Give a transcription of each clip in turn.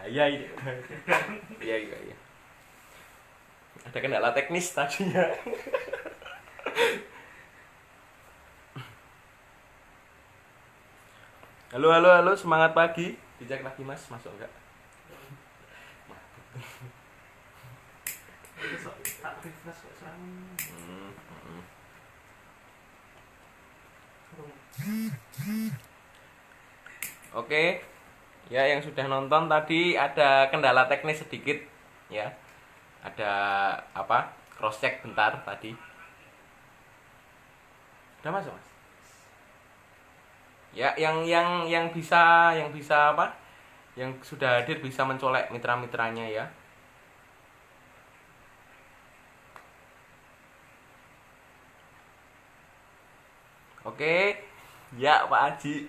bahaya ini. Iya iya iya. Ada kendala teknis tadinya. Halo halo halo, semangat pagi. Dicek lagi Mas, masuk enggak? Tak refresh kok serang. Oke. Ya, yang sudah nonton tadi ada kendala teknis sedikit ya. Ada apa? Cross check bentar tadi. Udah masuk, Mas? Ya, yang bisa apa? Yang sudah hadir bisa mencolek mitra-mitranya ya. Oke. Ya, Pak Haji.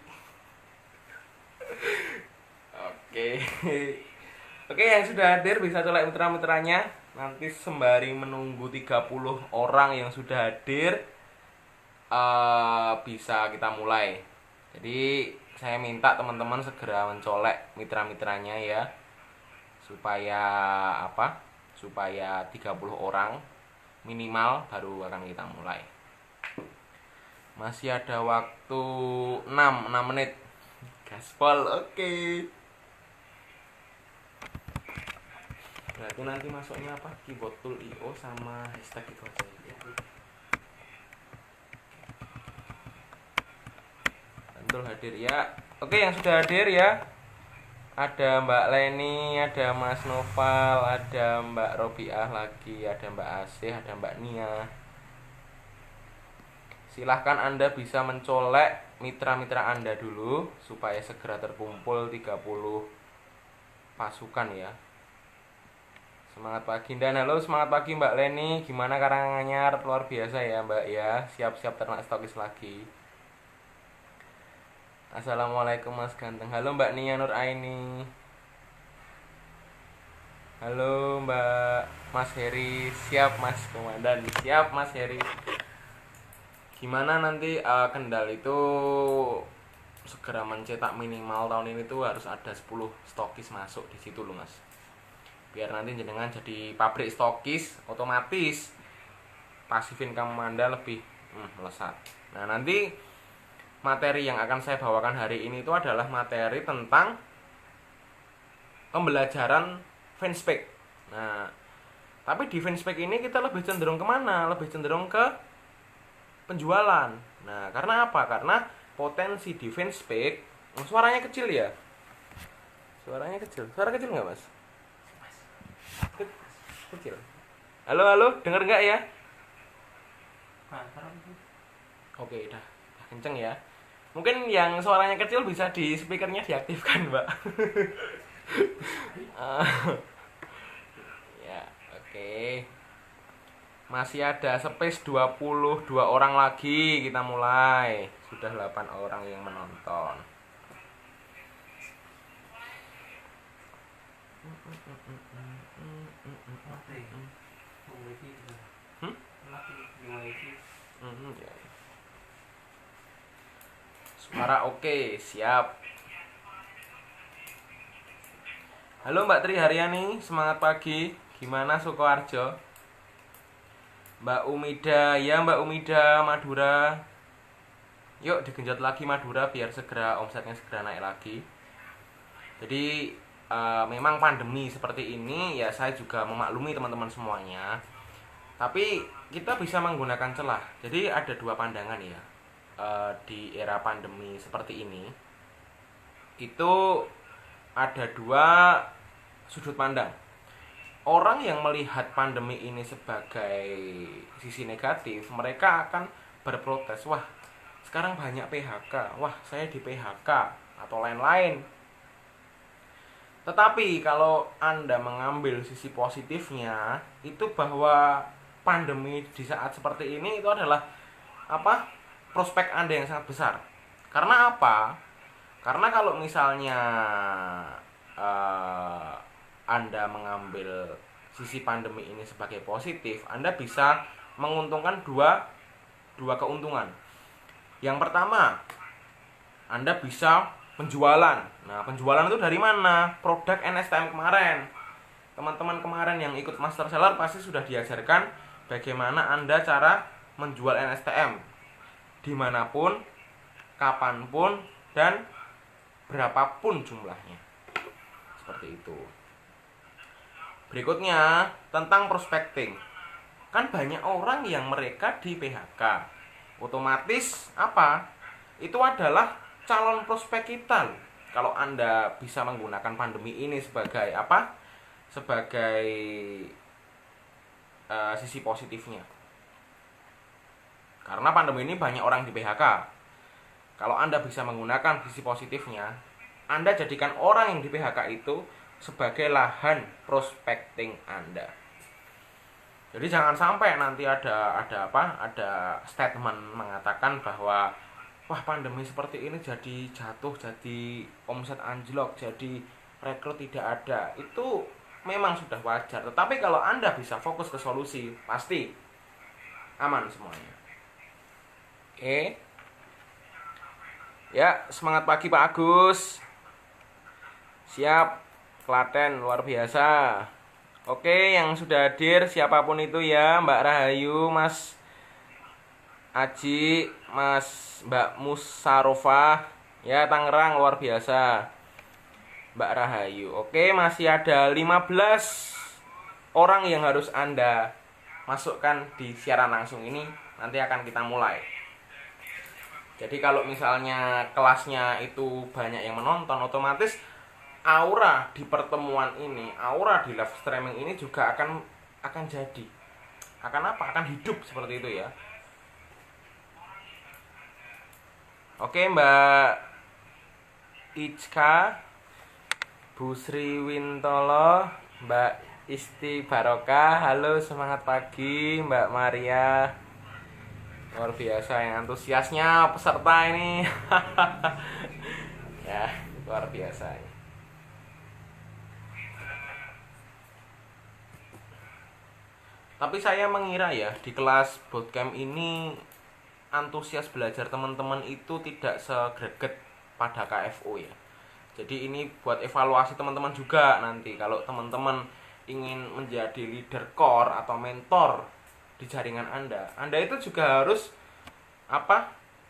Oke. Oke, yang sudah hadir bisa colek mitra-mitranya. Nanti sembari menunggu 30 orang yang sudah hadir, bisa kita mulai. Jadi saya minta teman-teman segera mencolek mitra-mitranya ya, supaya apa? Supaya 30 orang minimal baru akan kita mulai. Masih ada waktu 6 menit. Gaspol, oke. Berarti nanti masuknya apa? Keyboard tool IO sama hashtag itu aja ya. Betul hadir ya. Oke, yang sudah hadir ya. Ada Mbak Leni, ada Mas Noval, ada Mbak Robiah lagi, ada Mbak Asih, ada Mbak Nia. Silahkan Anda bisa mencolek mitra-mitra Anda dulu supaya segera terkumpul 30 pasukan ya. Semangat pagi dan halo, semangat pagi Mbak Leni. Gimana Karanganyar? Luar biasa ya Mbak ya. Siap-siap ternak stokis lagi. Assalamualaikum Mas Ganteng. Halo Mbak Nia Nur Aini. Halo Mbak Mas Heri. Siap Mas Komandan. Siap Mas Heri. Gimana nanti Kendal itu segera mencetak minimal tahun ini tuh harus ada 10 stokis masuk di situ loh Mas. Biar nanti jenengan jadi pabrik stokis, otomatis passive income Anda lebih melesat. Nah, nanti materi yang akan saya bawakan hari ini itu adalah materi tentang pembelajaran fanspage. Nah, tapi di fanspage ini kita lebih cenderung kemana? Lebih cenderung ke penjualan. Nah, karena apa? Karena potensi di fanspage, suaranya kecil ya? Suaranya kecil. Suara kecil nggak Mas? Kecil. Halo halo, dengar nggak ya? Oke, udah kenceng ya. Mungkin yang suaranya kecil bisa di speakernya diaktifkan, Mbak. Ya, oke. Masih ada space 22 orang lagi, kita mulai. Sudah 8 orang yang menonton. Suara oke, siap. Halo Mbak Tri Haryani, semangat pagi. Gimana Sukoharjo? Mbak Umida, ya Mbak Umida Madura. Yuk digenjot lagi Madura biar segera omsetnya segera naik lagi. Jadi memang pandemi seperti ini ya, saya juga memaklumi teman-teman semuanya. Tapi kita bisa menggunakan celah. Jadi ada dua pandangan ya. Di era pandemi seperti ini itu ada dua sudut pandang. Orang yang melihat pandemi ini sebagai sisi negatif, mereka akan berprotes, wah sekarang banyak PHK, wah saya di PHK atau lain-lain. Tetapi kalau Anda mengambil sisi positifnya, itu bahwa pandemi di saat seperti ini itu adalah apa? Prospek Anda yang sangat besar. Karena apa? Karena kalau misalnya Anda mengambil sisi pandemi ini sebagai positif, Anda bisa menguntungkan dua keuntungan. Yang pertama, Anda bisa penjualan. Nah, penjualan itu dari mana? Produk NSTM kemarin. Teman-teman kemarin yang ikut Master Seller pasti sudah diajarkan bagaimana Anda cara menjual NSTM dimanapun, kapanpun, dan berapapun jumlahnya. Seperti itu. Berikutnya, tentang prospecting. Kan banyak orang yang mereka di PHK. Otomatis apa? Itu adalah calon prospek kita. Kalau Anda bisa menggunakan pandemi ini sebagai apa? Sebagai sisi positifnya. Karena pandemi ini banyak orang di PHK. Kalau Anda bisa menggunakan sisi positifnya, Anda jadikan orang yang di PHK itu sebagai lahan prospecting Anda. Jadi jangan sampai nanti ada statement mengatakan bahwa wah, pandemi seperti ini jadi jatuh, jadi omset anjlok, jadi rekrut tidak ada. Itu memang sudah wajar. Tetapi kalau Anda bisa fokus ke solusi, pasti aman semuanya. Oke. Ya, semangat pagi Pak Agus. Siap, Klaten luar biasa. Oke, yang sudah hadir siapapun itu ya, Mbak Rahayu, Mas Aji, Mbak Musarofah, ya Tangerang luar biasa. Mbak Rahayu. Oke, masih ada 15 orang yang harus Anda masukkan di siaran langsung ini. Nanti akan kita mulai. Jadi kalau misalnya kelasnya itu banyak yang menonton, otomatis aura di pertemuan ini, aura di live streaming ini juga akan jadi. Akan apa? Akan hidup seperti itu ya. Oke, Mbak Icka, Bu Sri Wintolo, Mbak Isti Barokah, halo semangat pagi Mbak Maria. Luar biasa yang antusiasnya peserta ini. Ya, luar biasa. Tapi saya mengira ya, di kelas bootcamp ini antusias belajar teman-teman itu tidak segreget pada KFO ya. Jadi ini buat evaluasi teman-teman juga nanti. Kalau teman-teman ingin menjadi leader core atau mentor di jaringan Anda itu juga harus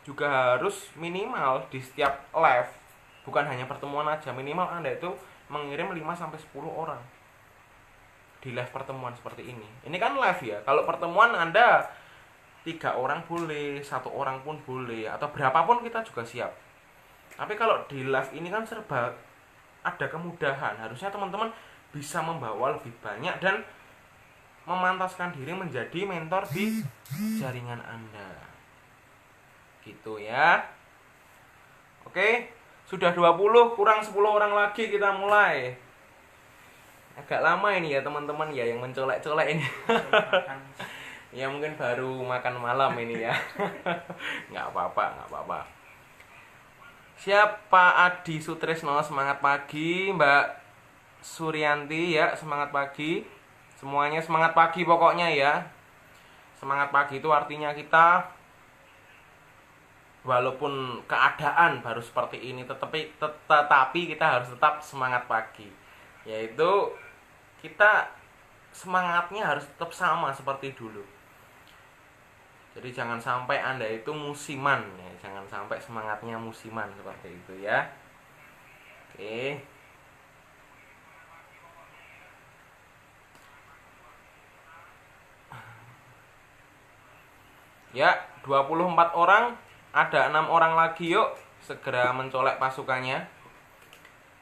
juga harus minimal di setiap live, bukan hanya pertemuan aja, minimal Anda itu mengirim 5-10 orang di live pertemuan seperti ini. Ini kan live ya. Kalau pertemuan Anda 3 orang boleh, 1 orang pun boleh, atau berapapun kita juga siap. Tapi kalau di live ini kan serba ada kemudahan. Harusnya teman-teman bisa membawa lebih banyak dan memantaskan diri menjadi mentor di jaringan Anda. Gitu ya. Oke, sudah 20, kurang 10 orang lagi kita mulai. Agak lama ini ya teman-teman ya yang mencolek-colek ini. Ya mungkin baru makan malam ini ya. Nggak apa-apa. Siapa Adi Sutrisno, semangat pagi. Mbak Suryanti ya, semangat pagi. Semuanya semangat pagi pokoknya ya. Semangat pagi itu artinya kita walaupun keadaan baru seperti ini tetapi kita harus tetap semangat pagi. Yaitu kita semangatnya harus tetap sama seperti dulu. Jadi jangan sampai Anda itu musiman ya, jangan sampai semangatnya musiman seperti itu ya. Oke. Ya, 24 orang, ada 6 orang lagi, yuk segera mencolek pasukannya.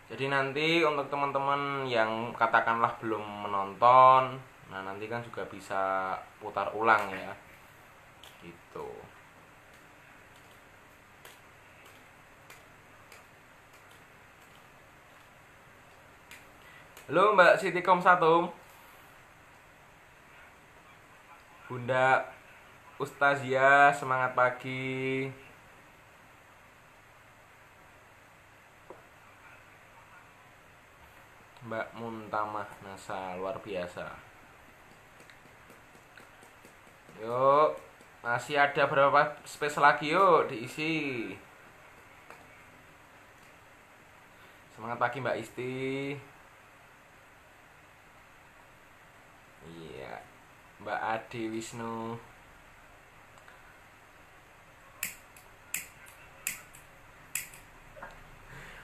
Jadi nanti untuk teman-teman yang katakanlah belum menonton, nah nanti kan juga bisa putar ulang ya. Gitu. Halo Mbak Sitikom 1, Bunda Ustazia, semangat pagi. Mbak Muntamah Nasa, luar biasa. Yuk, masih ada berapa space lagi, yuk diisi. Semangat pagi Mbak Isti. Iya, Mbak Adi Wisnu.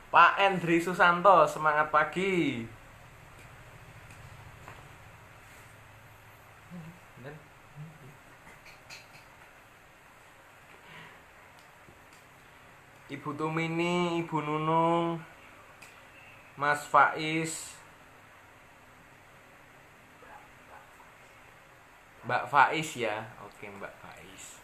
Pak Endri Susanto, semangat pagi. Ibu Tumini, Ibu Nunung, Mas Faiz, Mbak Faiz ya. Oke, Mbak Faiz.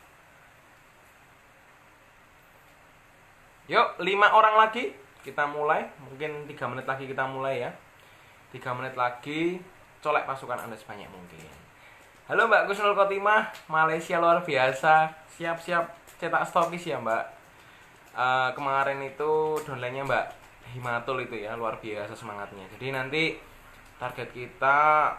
Yuk, 5 orang lagi. Kita mulai. Mungkin 3 menit lagi kita mulai ya. 3 menit lagi. Colek pasukan Anda sebanyak mungkin. Halo Mbak Kusnul Khotimah, Malaysia luar biasa. Siap-siap cetak stokis ya Mbak. Kemarin itu downline-nya Mbak Himatul itu ya, luar biasa semangatnya. Jadi nanti target kita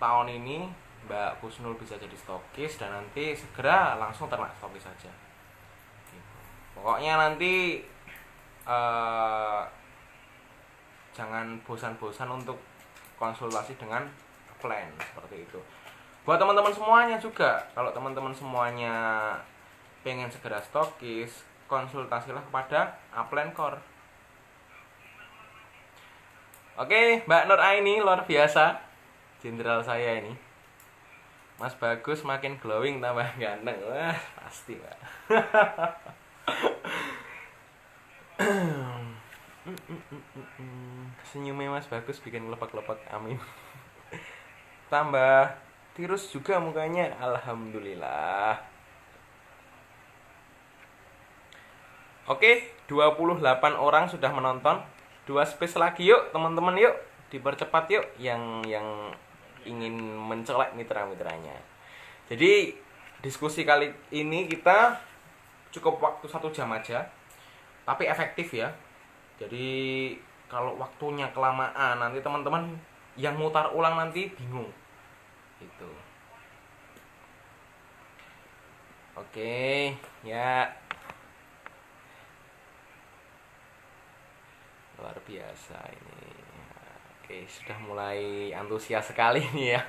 tahun ini Mbak Kusnul bisa jadi stokis dan nanti segera langsung ternak stokis saja. Gitu. Pokoknya nanti jangan bosan-bosan untuk konsultasi dengan plan seperti itu. Buat teman-teman semuanya juga, kalau teman-teman semuanya pengen segera stokis, konsultasilah kepada Upline Core. Oke, Mbak Nur Aini luar biasa. Jenderal saya ini. Mas Bagus makin glowing tambah ganteng. Wah, pasti, Mbak. Senyumnya Mas Bagus bikin lepak-lepak. Amin. Tambah tirus juga mukanya. Alhamdulillah. Oke, 28 orang sudah menonton. 2 space lagi yuk, teman-teman yuk. Dipercepat yuk yang ingin mencolek mitra-mitranya. Jadi, diskusi kali ini kita cukup waktu 1 jam aja. Tapi efektif ya. Jadi, kalau waktunya kelamaan nanti teman-teman yang mutar ulang nanti bingung. Gitu. Oke, ya. Luar biasa ini. Oke, sudah mulai antusias sekali nih ya.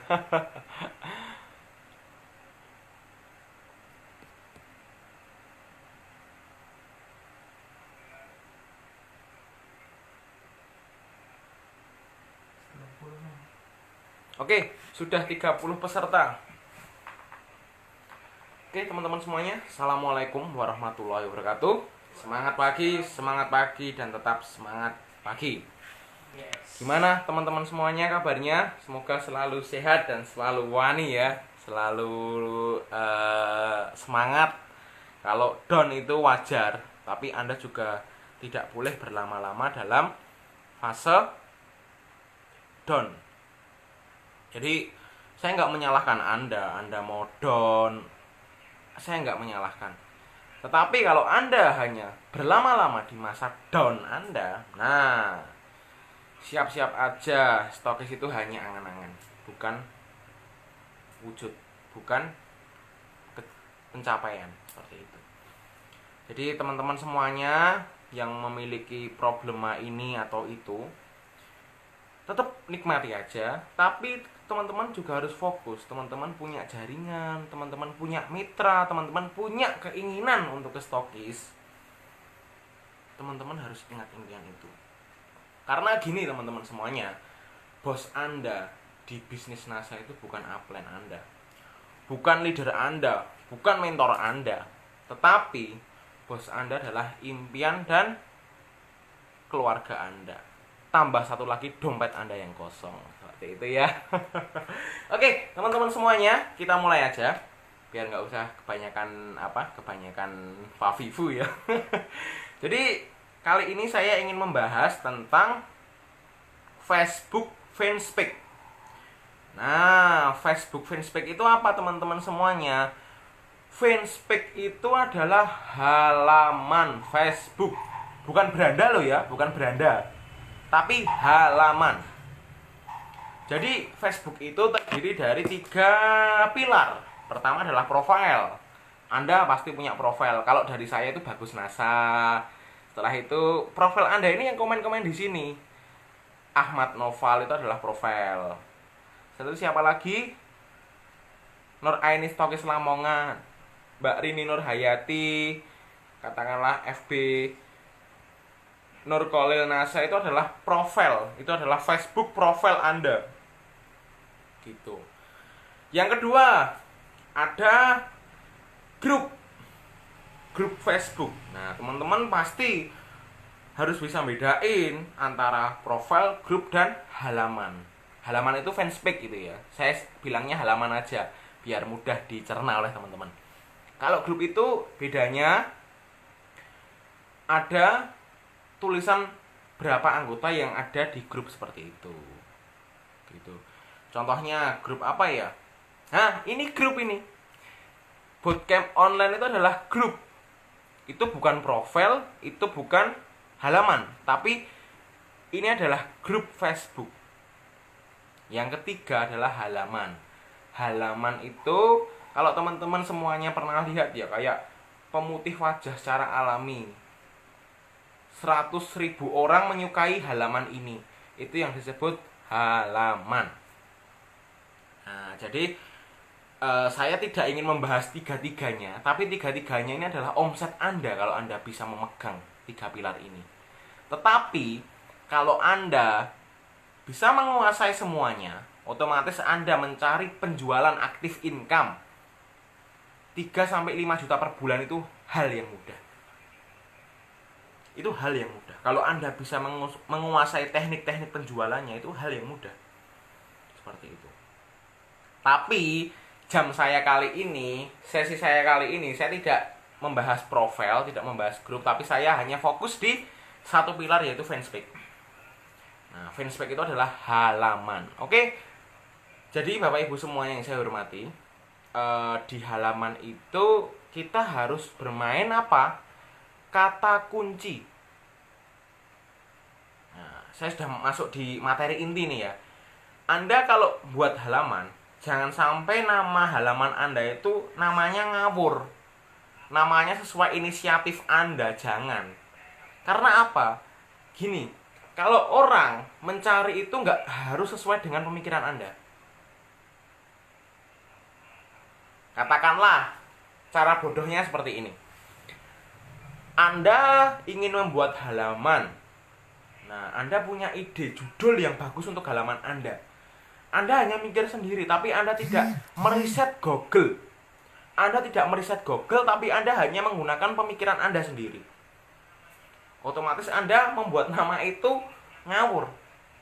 Oke, sudah 30 peserta. Oke, teman-teman semuanya, Assalamualaikum warahmatullahi wabarakatuh. Semangat pagi, dan tetap semangat pagi. Gimana teman-teman semuanya kabarnya? Semoga selalu sehat dan selalu wani ya. Selalu semangat. Kalau down itu wajar, tapi Anda juga tidak boleh berlama-lama dalam fase down. Jadi saya nggak menyalahkan Anda mau down. Saya nggak menyalahkan. Tetapi kalau Anda hanya berlama-lama di masa down Anda, nah, siap-siap aja, stokis itu hanya angan-angan, bukan wujud, bukan pencapaian, seperti itu. Jadi teman-teman semuanya yang memiliki problema ini atau itu, tetap nikmati aja, tapi teman-teman juga harus fokus. Teman-teman punya jaringan, teman-teman punya mitra, teman-teman punya keinginan untuk ke stokis. Teman-teman harus ingat impian itu. Karena gini teman-teman semuanya, bos Anda di bisnis NASA itu bukan upline Anda, bukan leader Anda, bukan mentor Anda, tetapi bos Anda adalah impian dan keluarga Anda. Tambah satu lagi dompet Anda yang kosong. Seperti itu ya. Oke, teman-teman semuanya, kita mulai aja. Biar nggak usah kebanyakan favifu ya. Jadi, kali ini saya ingin membahas tentang Facebook Fanspage. Nah, Facebook Fanspage itu apa teman-teman semuanya? Fanspage itu adalah halaman Facebook. Bukan beranda loh ya, bukan beranda. Tapi halaman. Jadi Facebook itu terdiri dari 3 pilar. Pertama adalah profil. Anda pasti punya profil. Kalau dari saya itu Bagus NASA. Setelah itu profil Anda ini yang komen-komen di sini. Ahmad Noval itu adalah profil. Setelah itu siapa lagi? Nur Aini Stokis Lamongan, Mbak Rini Nur Hayati, katakanlah FB Nur Kolil Nasa, itu adalah profil, itu adalah Facebook profil Anda. Gitu. Yang kedua, ada grup Facebook. Nah, teman-teman pasti harus bisa bedain antara profil, grup, dan halaman. Halaman itu fanspage gitu ya. Saya bilangnya halaman aja biar mudah dicerna oleh teman-teman. Kalau grup itu bedanya ada tulisan berapa anggota yang ada di grup seperti itu. Gitu. Contohnya grup apa ya? Nah, ini grup ini. Bootcamp online itu adalah grup. Itu bukan profil, itu bukan halaman, tapi ini adalah grup Facebook. Yang ketiga adalah halaman. Halaman itu kalau teman-teman semuanya pernah lihat ya, kayak pemutih wajah secara alami. 100.000 orang menyukai halaman ini. Itu yang disebut halaman. Nah, jadi saya tidak ingin membahas tiga-tiganya, tapi tiga-tiganya ini adalah omset Anda kalau Anda bisa memegang tiga pilar ini. Tetapi kalau Anda bisa menguasai semuanya, otomatis Anda mencari penjualan aktif income 3-5 juta per bulan itu hal yang mudah. Itu hal yang mudah. Kalau Anda bisa menguasai teknik-teknik penjualannya, itu hal yang mudah. Seperti itu. Tapi sesi saya kali ini, saya tidak membahas profil, tidak membahas grup, tapi saya hanya fokus di satu pilar, yaitu fanspage. Nah, fanspage itu adalah halaman. Oke? Jadi Bapak Ibu semuanya yang saya hormati, di halaman itu kita harus bermain apa? Kata kunci. Nah, saya sudah masuk di materi inti nih ya. Anda kalau buat halaman, jangan sampai nama halaman Anda itu namanya ngawur. Namanya sesuai inisiatif Anda, jangan. Karena apa? Gini, kalau orang mencari itu nggak harus sesuai dengan pemikiran Anda. Katakanlah, cara bodohnya seperti ini. Anda ingin membuat halaman. Nah, Anda punya ide judul yang bagus untuk halaman Anda. Anda hanya mikir sendiri, tapi Anda tidak meriset Google. Anda tidak meriset Google, tapi Anda hanya menggunakan pemikiran Anda sendiri. Otomatis Anda membuat nama itu ngawur.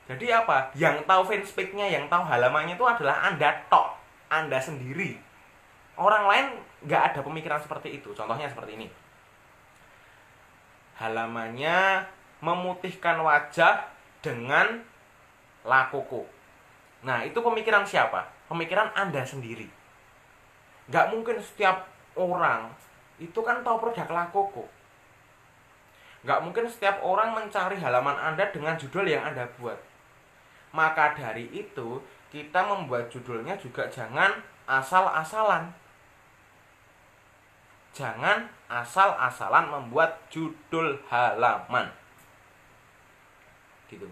Jadi apa? Yang tahu fanspage-nya, yang tahu halamannya itu adalah Anda tok, Anda sendiri. Orang lain nggak ada pemikiran seperti itu. Contohnya seperti ini. Halamannya memutihkan wajah dengan lakoko. Nah, itu pemikiran siapa? Pemikiran Anda sendiri. Nggak mungkin setiap orang itu kan tahu produk lakoko. Nggak mungkin setiap orang mencari halaman Anda dengan judul yang Anda buat. Maka dari itu, kita membuat judulnya juga jangan asal-asalan. Jangan asal-asalan membuat judul halaman. Gitu.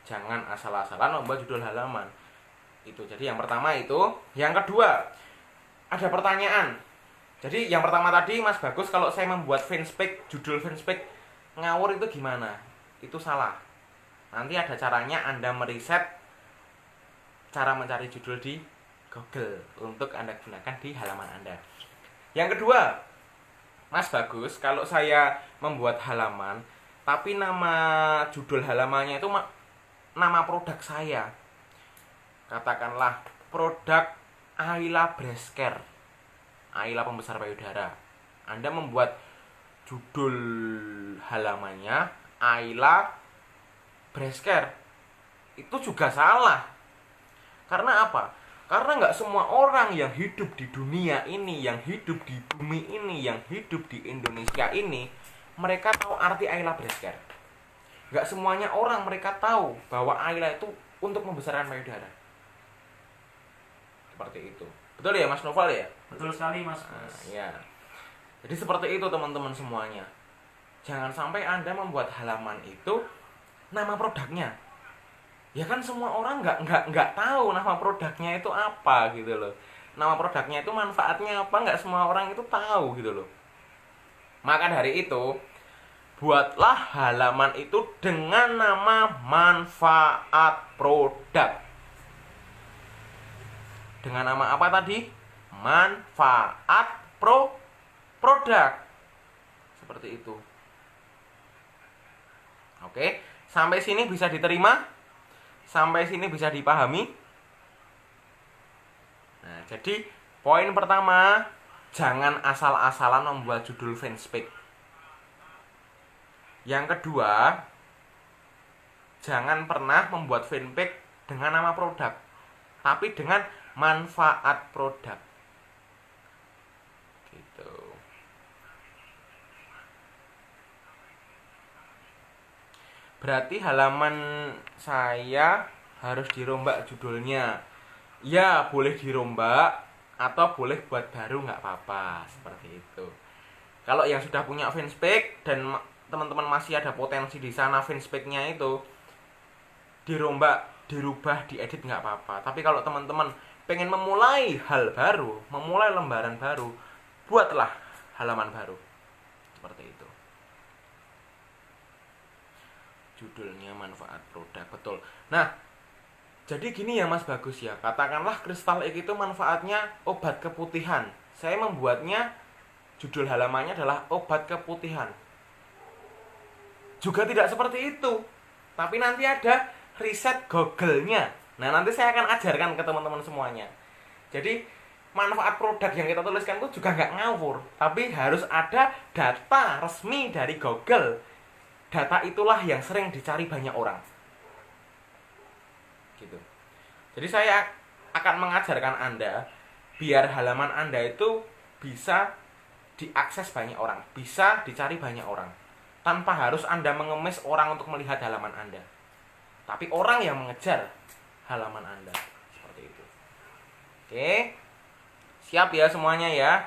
Jangan asal-asalan membuat judul halaman. Itu. Jadi yang pertama itu. Yang kedua, ada pertanyaan. Jadi yang pertama tadi Mas Bagus, kalau saya membuat fanspage, judul fanspage ngawur itu gimana? Itu salah. Nanti ada caranya Anda meriset cara mencari judul di Google untuk Anda gunakan di halaman Anda. Yang kedua, Mas Bagus, kalau saya membuat halaman, tapi nama judul halamannya itu nama produk saya. Katakanlah produk Ayla Breast Care, Ayla pembesar payudara. Anda membuat judul halamannya Ayla Breast Care, itu juga salah. Karena apa? Karena nggak semua orang yang hidup di dunia ini, yang hidup di bumi ini, yang hidup di Indonesia ini, mereka tahu arti Ayla Breast Care. Nggak semuanya orang mereka tahu bahwa Ayla itu untuk membesarkan payudara. Seperti itu. Betul ya Mas Noval ya? Betul sekali Mas. Nah, ya. Jadi seperti itu teman-teman semuanya. Jangan sampai Anda membuat halaman itu nama produknya. Ya kan semua orang nggak tahu nama produknya itu apa gitu loh. Nama produknya itu manfaatnya apa, nggak semua orang itu tahu gitu loh. Maka dari itu, buatlah halaman itu dengan nama manfaat produk. Dengan nama apa tadi? Manfaat produk. Seperti itu. Oke, sampai sini bisa diterima? Sampai sini bisa dipahami? Nah, jadi poin pertama, jangan asal-asalan membuat judul fanspage. Yang kedua, jangan pernah membuat fanpage dengan nama produk, tapi dengan manfaat produk. Gitu. Berarti halaman saya harus dirombak judulnya. Ya, boleh dirombak atau boleh buat baru, nggak apa-apa. Seperti itu. Kalau yang sudah punya fanspage dan teman-teman masih ada potensi di sana fanspage-nya itu dirombak, dirubah, diedit, nggak apa-apa. Tapi kalau teman-teman pengen memulai hal baru, memulai lembaran baru, buatlah halaman baru. Seperti itu. Judulnya manfaat produk, betul. Nah, jadi gini ya Mas Bagus ya, katakanlah kristal egg itu manfaatnya obat keputihan. Saya membuatnya, judul halamannya adalah obat keputihan. Juga tidak seperti itu, tapi nanti ada riset Google-nya. Nah, nanti saya akan ajarkan ke teman-teman semuanya. Jadi manfaat produk yang kita tuliskan itu juga nggak ngawur, tapi harus ada data resmi dari Google. Data itulah yang sering dicari banyak orang. Gitu. Jadi saya akan mengajarkan Anda biar halaman Anda itu bisa diakses banyak orang, bisa dicari banyak orang. Tanpa harus Anda mengemis orang untuk melihat halaman Anda. Tapi orang yang mengejar halaman Anda. Seperti itu. Oke. Siap ya semuanya ya.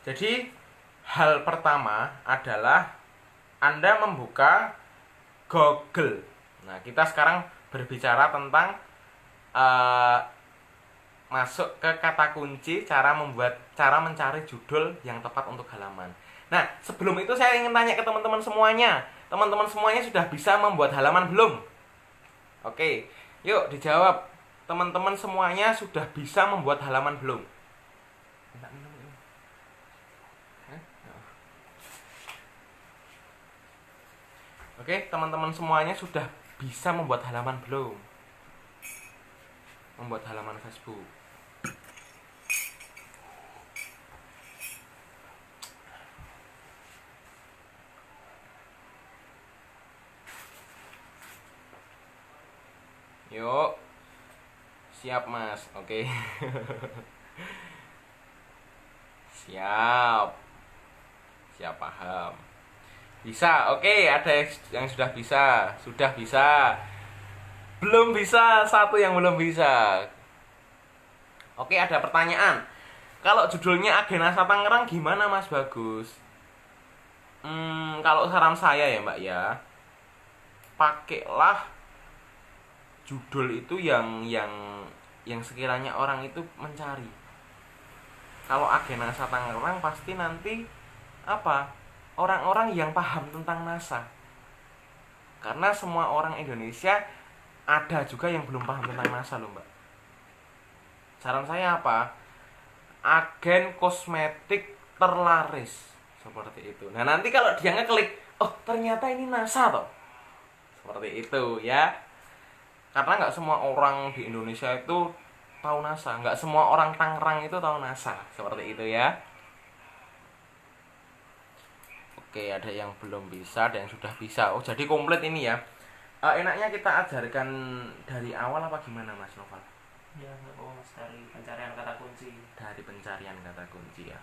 Jadi hal pertama adalah Anda membuka Google. Nah, kita sekarang berbicara tentang masuk ke kata kunci, cara mencari judul yang tepat untuk halaman. Nah, sebelum itu saya ingin tanya ke teman-teman semuanya. Teman-teman semuanya sudah bisa membuat halaman belum? Oke, yuk dijawab. Teman-teman semuanya sudah bisa membuat halaman belum? Oke, teman-teman semuanya sudah bisa membuat halaman belum? Membuat halaman Facebook. Yuk. Siap, Mas. Oke. Siap. Siap, paham. Bisa, oke, ada yang sudah bisa. Sudah bisa. Belum bisa, satu yang belum bisa. Oke, ada pertanyaan. Kalau judulnya Agenasa Tangerang gimana Mas Bagus? Kalau saran saya ya Mbak ya, pakailah judul itu yang sekiranya orang itu mencari. Kalau Agenasa Tangerang pasti nanti apa? Orang-orang yang paham tentang NASA. Karena semua orang Indonesia ada juga yang belum paham tentang NASA loh Mbak. Saran saya apa? Agen kosmetik terlaris. Seperti itu. Nah nanti kalau dia ngeklik, oh ternyata ini NASA toh. Seperti itu ya. Karena nggak semua orang di Indonesia itu tahu NASA. Nggak semua orang Tangerang itu tahu NASA. Seperti itu ya. Oke, ada yang belum bisa, ada yang sudah bisa. Oh, jadi komplit ini ya. Enaknya kita ajarkan dari awal apa gimana Mas Noval? Ya, Mas, dari pencarian kata kunci. Dari pencarian kata kunci ya.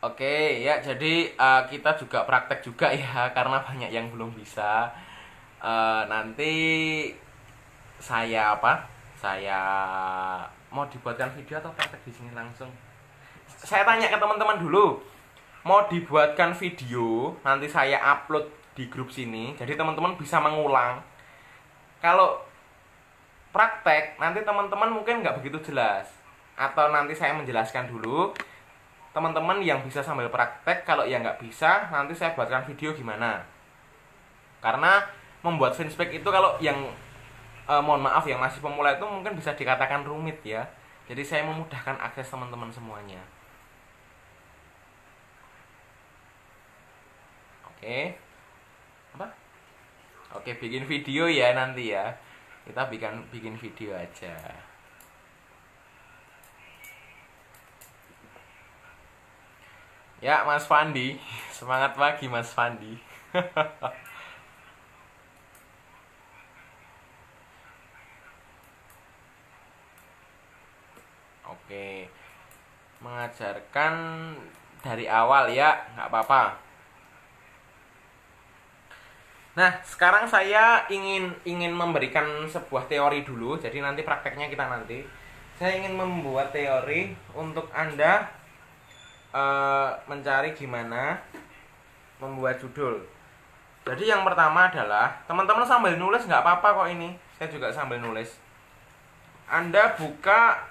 Oke, ya jadi kita juga praktek juga ya, karena banyak yang belum bisa. Nanti saya mau dibuatkan video atau praktek di sini langsung? Saya tanya ke teman-teman dulu. Mau dibuatkan video, nanti saya upload di grup sini. Jadi teman-teman bisa mengulang. Kalau praktek nanti teman-teman mungkin nggak begitu jelas, atau nanti saya menjelaskan dulu. Teman-teman yang bisa sambil praktek, kalau yang nggak bisa nanti saya buatkan video gimana. Karena membuat fanspage itu kalau yang mohon maaf yang masih pemula itu mungkin bisa dikatakan rumit ya. Jadi saya memudahkan akses teman-teman semuanya. Oke. Apa? Oke, bikin video ya nanti ya. Kita bikin video aja. Ya, Mas Fandi. Semangat pagi Mas Fandi. Oke. Mengajarkan dari awal ya, nggak apa-apa. Nah, sekarang saya ingin memberikan sebuah teori dulu. Jadi nanti prakteknya kita nanti. Saya ingin membuat teori untuk Anda mencari gimana membuat judul. Jadi yang pertama adalah teman-teman sambil nulis nggak apa-apa kok ini. Saya juga sambil nulis. Anda buka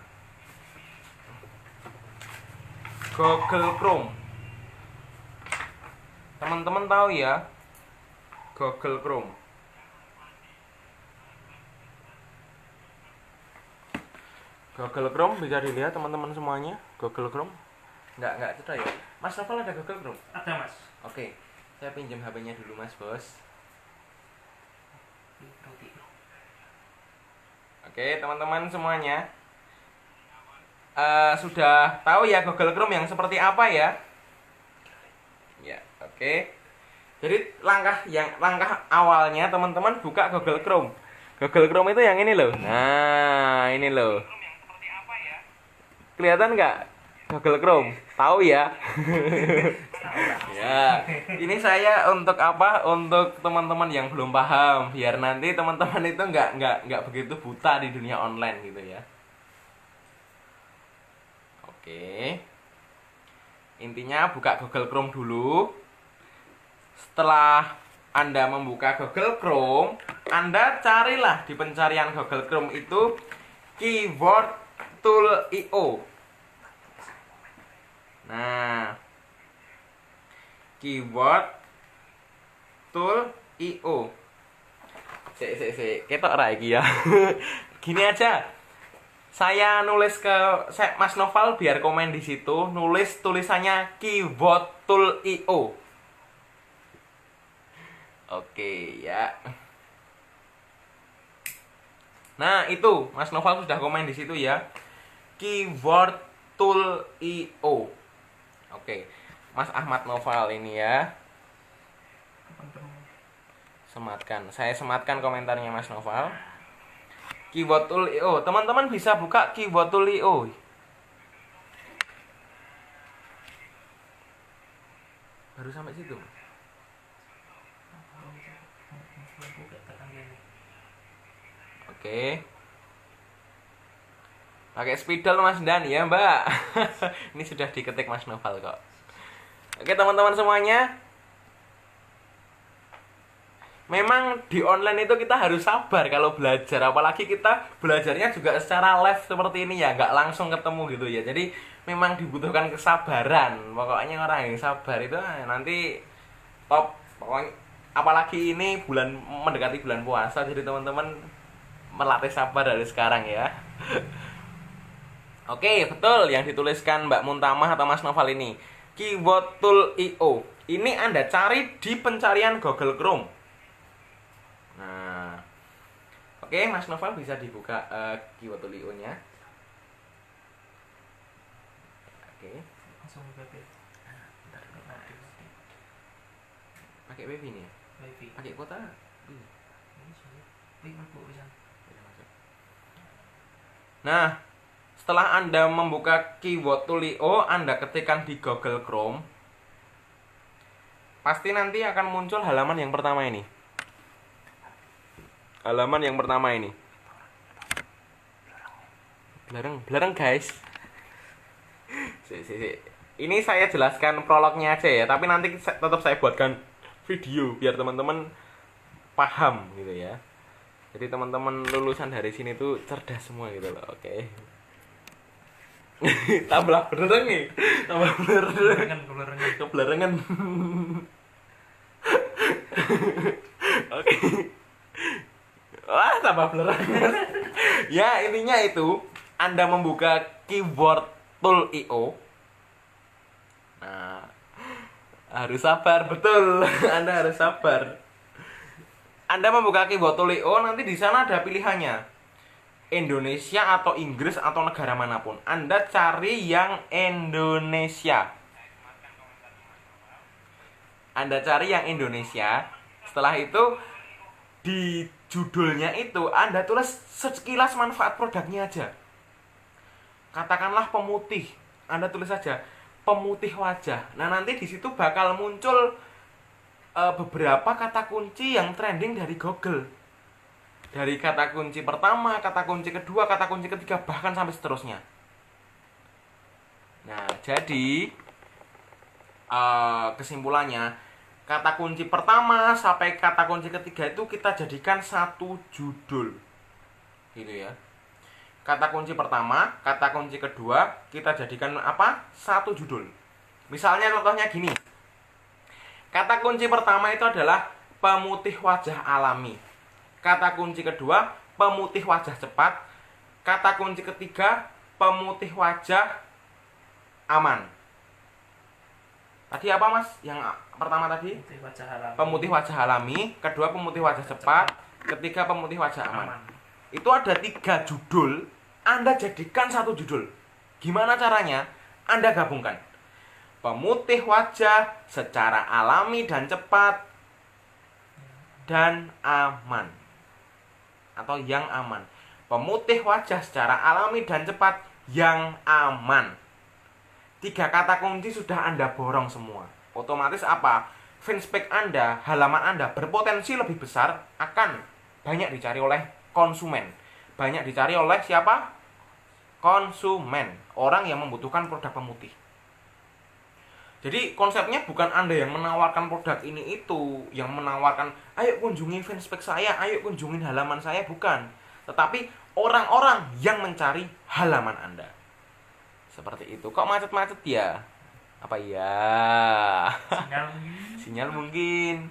Google Chrome. Teman-teman tahu ya, Google Chrome. Google Chrome bisa dilihat teman-teman semuanya. Google Chrome. Enggak cerita ya. Mas Novel ada Google Chrome? Ada, Mas. Oke. Saya pinjam HP-nya dulu, Mas Bos. Oke, teman-teman semuanya. Sudah tahu ya Google Chrome yang seperti apa ya? Ya, oke. Jadi langkah awalnya teman-teman buka Google Chrome. Google Chrome itu yang ini loh. Nah, ini loh. Kelihatan nggak Google Chrome? Tahu ya? Ya, ini saya untuk apa? Untuk teman-teman yang belum paham, biar nanti teman-teman itu nggak begitu buta di dunia online gitu ya. Oke. Intinya buka Google Chrome dulu. Setelah Anda membuka Google Chrome, Anda carilah di pencarian Google Chrome itu keyword tool IO. Nah, keyword tool IO. Ketok ra iki ya. Gini aja. Saya nulis ke Mas Novel biar komen di situ, nulis tulisannya keyword tool IO. Oke ya. Nah, itu Mas Novel sudah komen di situ ya. Keyword tool IO. Oke. Mas Ahmad Novel ini ya. Sematkan. Saya sematkan komentarnya Mas Novel. Keyword tool IO. Teman-teman bisa buka keyword tool IO. Baru sampai situ. Oke. Pakai spidol Mas Dan ya, Mbak. Ini sudah diketik Mas Novel kok. Oke, teman-teman semuanya. Memang di online itu kita harus sabar kalau belajar, apalagi kita belajarnya juga secara live seperti ini ya, nggak langsung ketemu gitu ya. Jadi memang dibutuhkan kesabaran. Pokoknya orang yang sabar itu nanti top. Pokoknya apalagi ini mendekati bulan puasa, jadi teman-teman melatih sabar dari sekarang ya. Oke, betul yang dituliskan Mbak Muntamah atau Mas Novel ini. Keyword tool IO. Ini Anda cari di pencarian Google Chrome. Nah, oke, Mas Novel bisa dibuka keyword tool IO-nya. Oke. Langsung PP. Bentar. Pakai wifi nih ya? Wifi. Pakai kuota? Nah, setelah Anda membuka keyword tool IO, Anda ketikkan di Google Chrome. Pasti nanti akan muncul halaman yang pertama ini. Halaman yang pertama ini. Belarang guys. Ini saya jelaskan prolognya aja ya, tapi nanti tetap saya buatkan video biar teman-teman paham gitu ya. Jadi teman-teman lulusan dari sini tuh cerdas semua gitu loh. Oke. Tambah beneran nih. Tambah beneran. Kebelerengan. Oke. Wah, tambah beneran. Ya, intinya itu Anda membuka keyboard tool.io. Nah, harus sabar, betul. Anda harus sabar. Anda membuka keyboard tool.io, nanti di sana ada pilihannya. Indonesia atau Inggris atau negara manapun. Anda cari yang Indonesia. Anda cari yang Indonesia. Setelah itu di judulnya itu Anda tulis sekilas manfaat produknya aja. Katakanlah pemutih. Anda tulis saja pemutih wajah. Nah, nanti di situ bakal muncul beberapa kata kunci yang trending dari Google. Dari kata kunci pertama, kata kunci kedua, kata kunci ketiga, bahkan sampai seterusnya. Nah, jadi kesimpulannya, kata kunci pertama sampai kata kunci ketiga itu kita jadikan satu judul. Gitu ya. Kata kunci pertama, kata kunci kedua, kita jadikan apa? Satu judul. Misalnya contohnya gini. Kata kunci pertama itu adalah pemutih wajah alami. Kata kunci kedua, pemutih wajah cepat. Kata kunci ketiga, pemutih wajah aman. Tadi apa, Mas? Yang pertama tadi? Pemutih wajah alami. Kedua, pemutih wajah cepat. Ketiga, pemutih wajah aman. Itu ada 3 judul. Anda jadikan satu judul. Gimana caranya? Anda gabungkan. Pemutih wajah secara alami dan cepat dan aman. Atau yang aman. Pemutih wajah secara alami dan cepat yang aman. 3 kata kunci sudah Anda borong semua. Otomatis apa? Fanspage Anda, halaman Anda berpotensi lebih besar akan banyak dicari oleh konsumen. Banyak dicari oleh siapa? Konsumen. Orang yang membutuhkan produk pemutih. Jadi konsepnya bukan Anda yang menawarkan produk ini itu, yang menawarkan ayo kunjungi fanspage saya, ayo kunjungin halaman saya, bukan. Tetapi orang-orang yang mencari halaman Anda. Seperti itu. Kok macet-macet ya? Apa ya? Sinyal mungkin.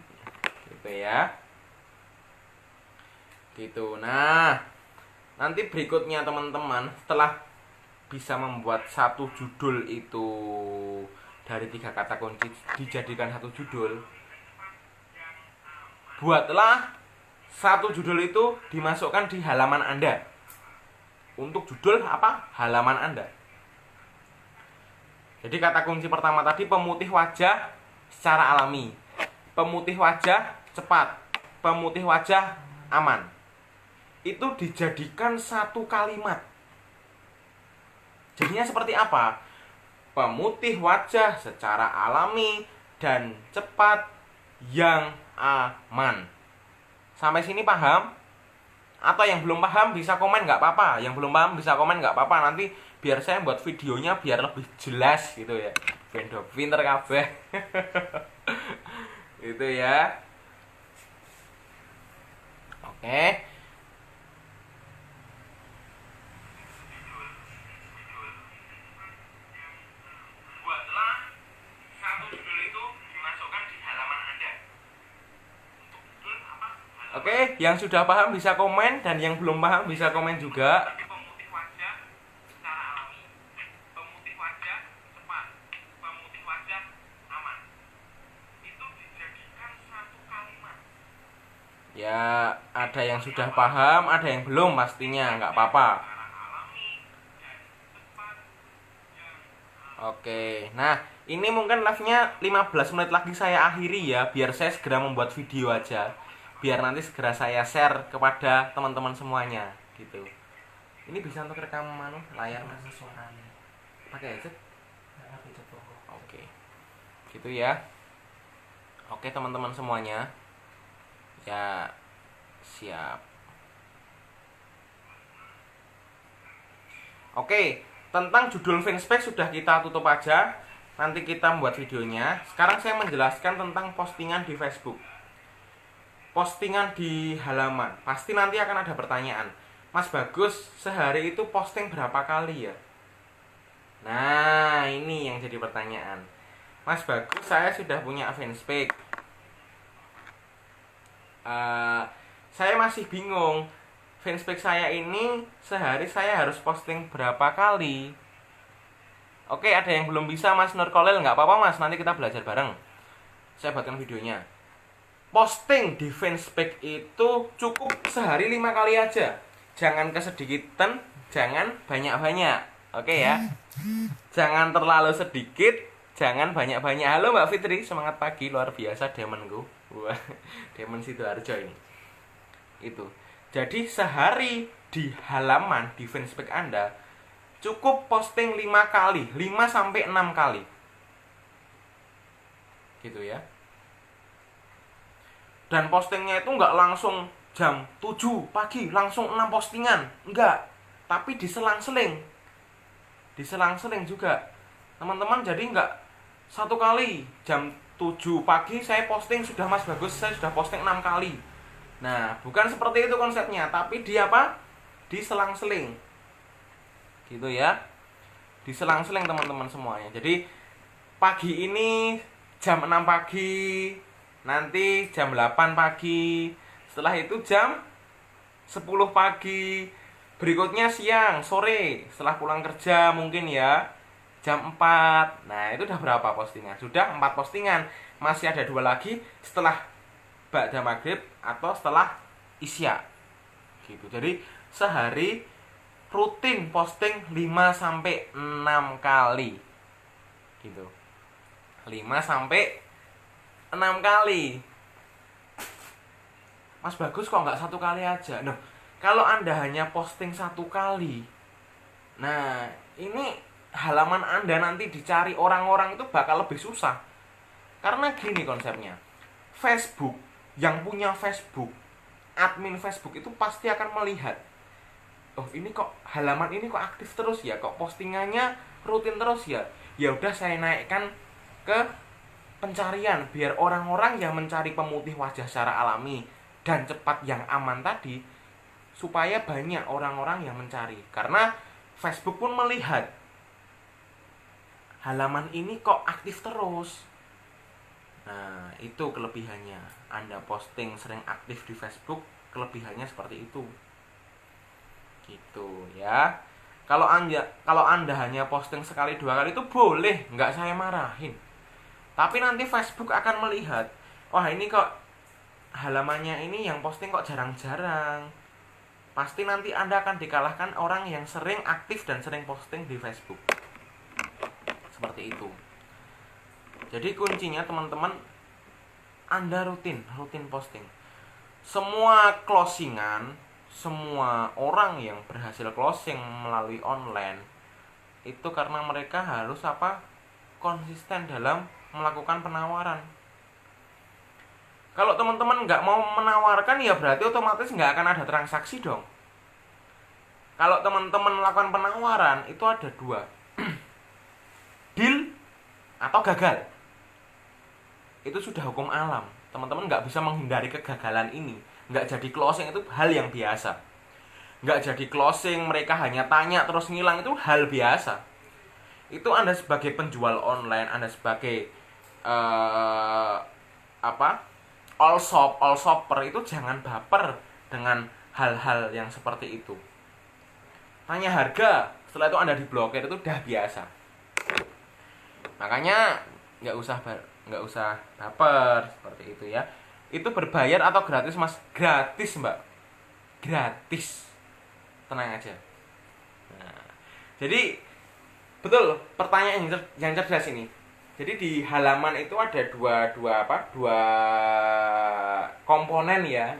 Gitu ya. Gitu. Nah, nanti berikutnya teman-teman, setelah bisa membuat satu judul itu dari 3 kata kunci dijadikan satu judul, buatlah satu judul itu dimasukkan di halaman Anda. Untuk judul apa? Halaman Anda. Jadi kata kunci pertama tadi pemutih wajah secara alami, pemutih wajah cepat, pemutih wajah aman. Itu dijadikan satu kalimat. Jadinya seperti apa? Pemutih wajah secara alami dan cepat yang aman. Sampai sini paham? Atau yang belum paham bisa komen, nggak apa-apa. Yang belum paham bisa komen, nggak apa-apa. Nanti biar saya buat videonya biar lebih jelas gitu ya. Bendo pinter kabeh. Itu ya. Oke. Oke, yang sudah paham bisa komen dan yang belum paham bisa komen juga. Pemutih wajah secara alami, pemutih wajah cepat, pemutih wajah aman. Itu dijadikan satu kalimat. Ya, ada yang sudah paham, ada yang belum pastinya, nggak apa-apa. Oke, nah ini mungkin live-nya 15 menit lagi saya akhiri ya, biar saya segera membuat video aja. Biar nanti segera saya share kepada teman-teman semuanya gitu. Ini bisa untuk rekam layar Mas suaranya. Pakai headset? Oke. Gitu ya. Oke teman-teman semuanya. Ya siap. Oke, tentang judul fanspage sudah kita tutup aja. nanti kita membuat videonya. Sekarang saya menjelaskan tentang postingan di Facebook. Postingan di halaman. Pasti nanti akan ada pertanyaan. Mas Bagus, sehari itu posting berapa kali ya? Nah, ini yang jadi pertanyaan. Mas Bagus, saya sudah punya fanspage. Saya masih bingung. Fanspage saya ini sehari saya harus posting berapa kali? Oke, ada yang belum bisa Mas Nur Kolel, nggak apa-apa Mas, nanti kita belajar bareng. Saya buatkan videonya. Posting di fanspage itu cukup sehari 5 kali aja. Jangan kesedikitan, jangan banyak-banyak. Oke ya. Jangan terlalu sedikit, jangan banyak-banyak. Halo Mbak Fitri, semangat pagi, luar biasa demonku. Wah, demon Sidoarjo ini. Itu. Jadi sehari di halaman di fanspage Anda cukup posting 5 kali, 5 sampai 6 kali. Gitu ya. Dan postingnya itu nggak langsung jam 7 pagi langsung 6 postingan, enggak. Tapi diselang-seling. Diselang-seling juga. Teman-teman, jadi nggak satu kali jam 7 pagi saya posting sudah Mas Bagus, saya sudah posting 6 kali. Nah, bukan seperti itu konsepnya, tapi dia apa? Diselang-seling. Gitu ya. Diselang-seling teman-teman semuanya. Jadi pagi ini jam 6 pagi, nanti jam 8 pagi, setelah itu jam 10 pagi, berikutnya siang, sore, setelah pulang kerja mungkin ya, jam 4. Nah, itu udah berapa postingan? Sudah 4 postingan. Masih ada 2 lagi setelah ba'da maghrib atau setelah isya. Gitu. Jadi sehari rutin posting 5 sampai 6 kali. Gitu. 5 sampai 6 kali. Mas Bagus kok nggak 1 kali aja? Nah, kalau Anda hanya posting 1 kali, nah ini halaman Anda nanti dicari orang-orang itu bakal lebih susah. Karena gini konsepnya. Facebook, yang punya Facebook, admin Facebook itu pasti akan melihat, oh ini kok halaman ini kok aktif terus ya, kok postingannya rutin terus ya. Ya udah saya naikkan ke pencarian biar orang-orang yang mencari pemutih wajah secara alami dan cepat yang aman tadi, supaya banyak orang-orang yang mencari. Karena Facebook pun melihat halaman ini kok aktif terus. Nah, itu kelebihannya. Anda posting sering aktif di Facebook, kelebihannya seperti itu. Gitu ya. Kalau Anda hanya posting sekali 2 kali itu boleh, nggak saya marahin. Tapi nanti Facebook akan melihat, wah ini kok halamannya ini yang posting kok jarang-jarang. Pasti nanti Anda akan dikalahkan orang yang sering aktif dan sering posting di Facebook. Seperti itu. Jadi kuncinya teman-teman, Anda rutin posting. Semua closingan, semua orang yang berhasil closing melalui online itu karena mereka harus apa? Konsisten dalam melakukan penawaran. Kalau teman-teman nggak mau menawarkan, ya berarti otomatis nggak akan ada transaksi dong. Kalau teman-teman melakukan penawaran, itu ada 2. Deal atau gagal. Itu sudah hukum alam. Teman-teman nggak bisa menghindari kegagalan ini. Nggak jadi closing itu hal yang biasa. Nggak jadi closing, mereka hanya tanya terus ngilang, itu hal biasa. Itu Anda sebagai penjual online, Anda sebagai all shopper itu jangan baper dengan hal-hal yang seperti itu. Tanya harga, setelah itu Anda diblokir, itu udah biasa. Makanya nggak usah baper seperti itu ya. Itu berbayar atau gratis Mas? Gratis Mbak, gratis. Tenang aja. Nah, jadi betul pertanyaan yang cerdas ini. Jadi di halaman itu ada dua komponen ya.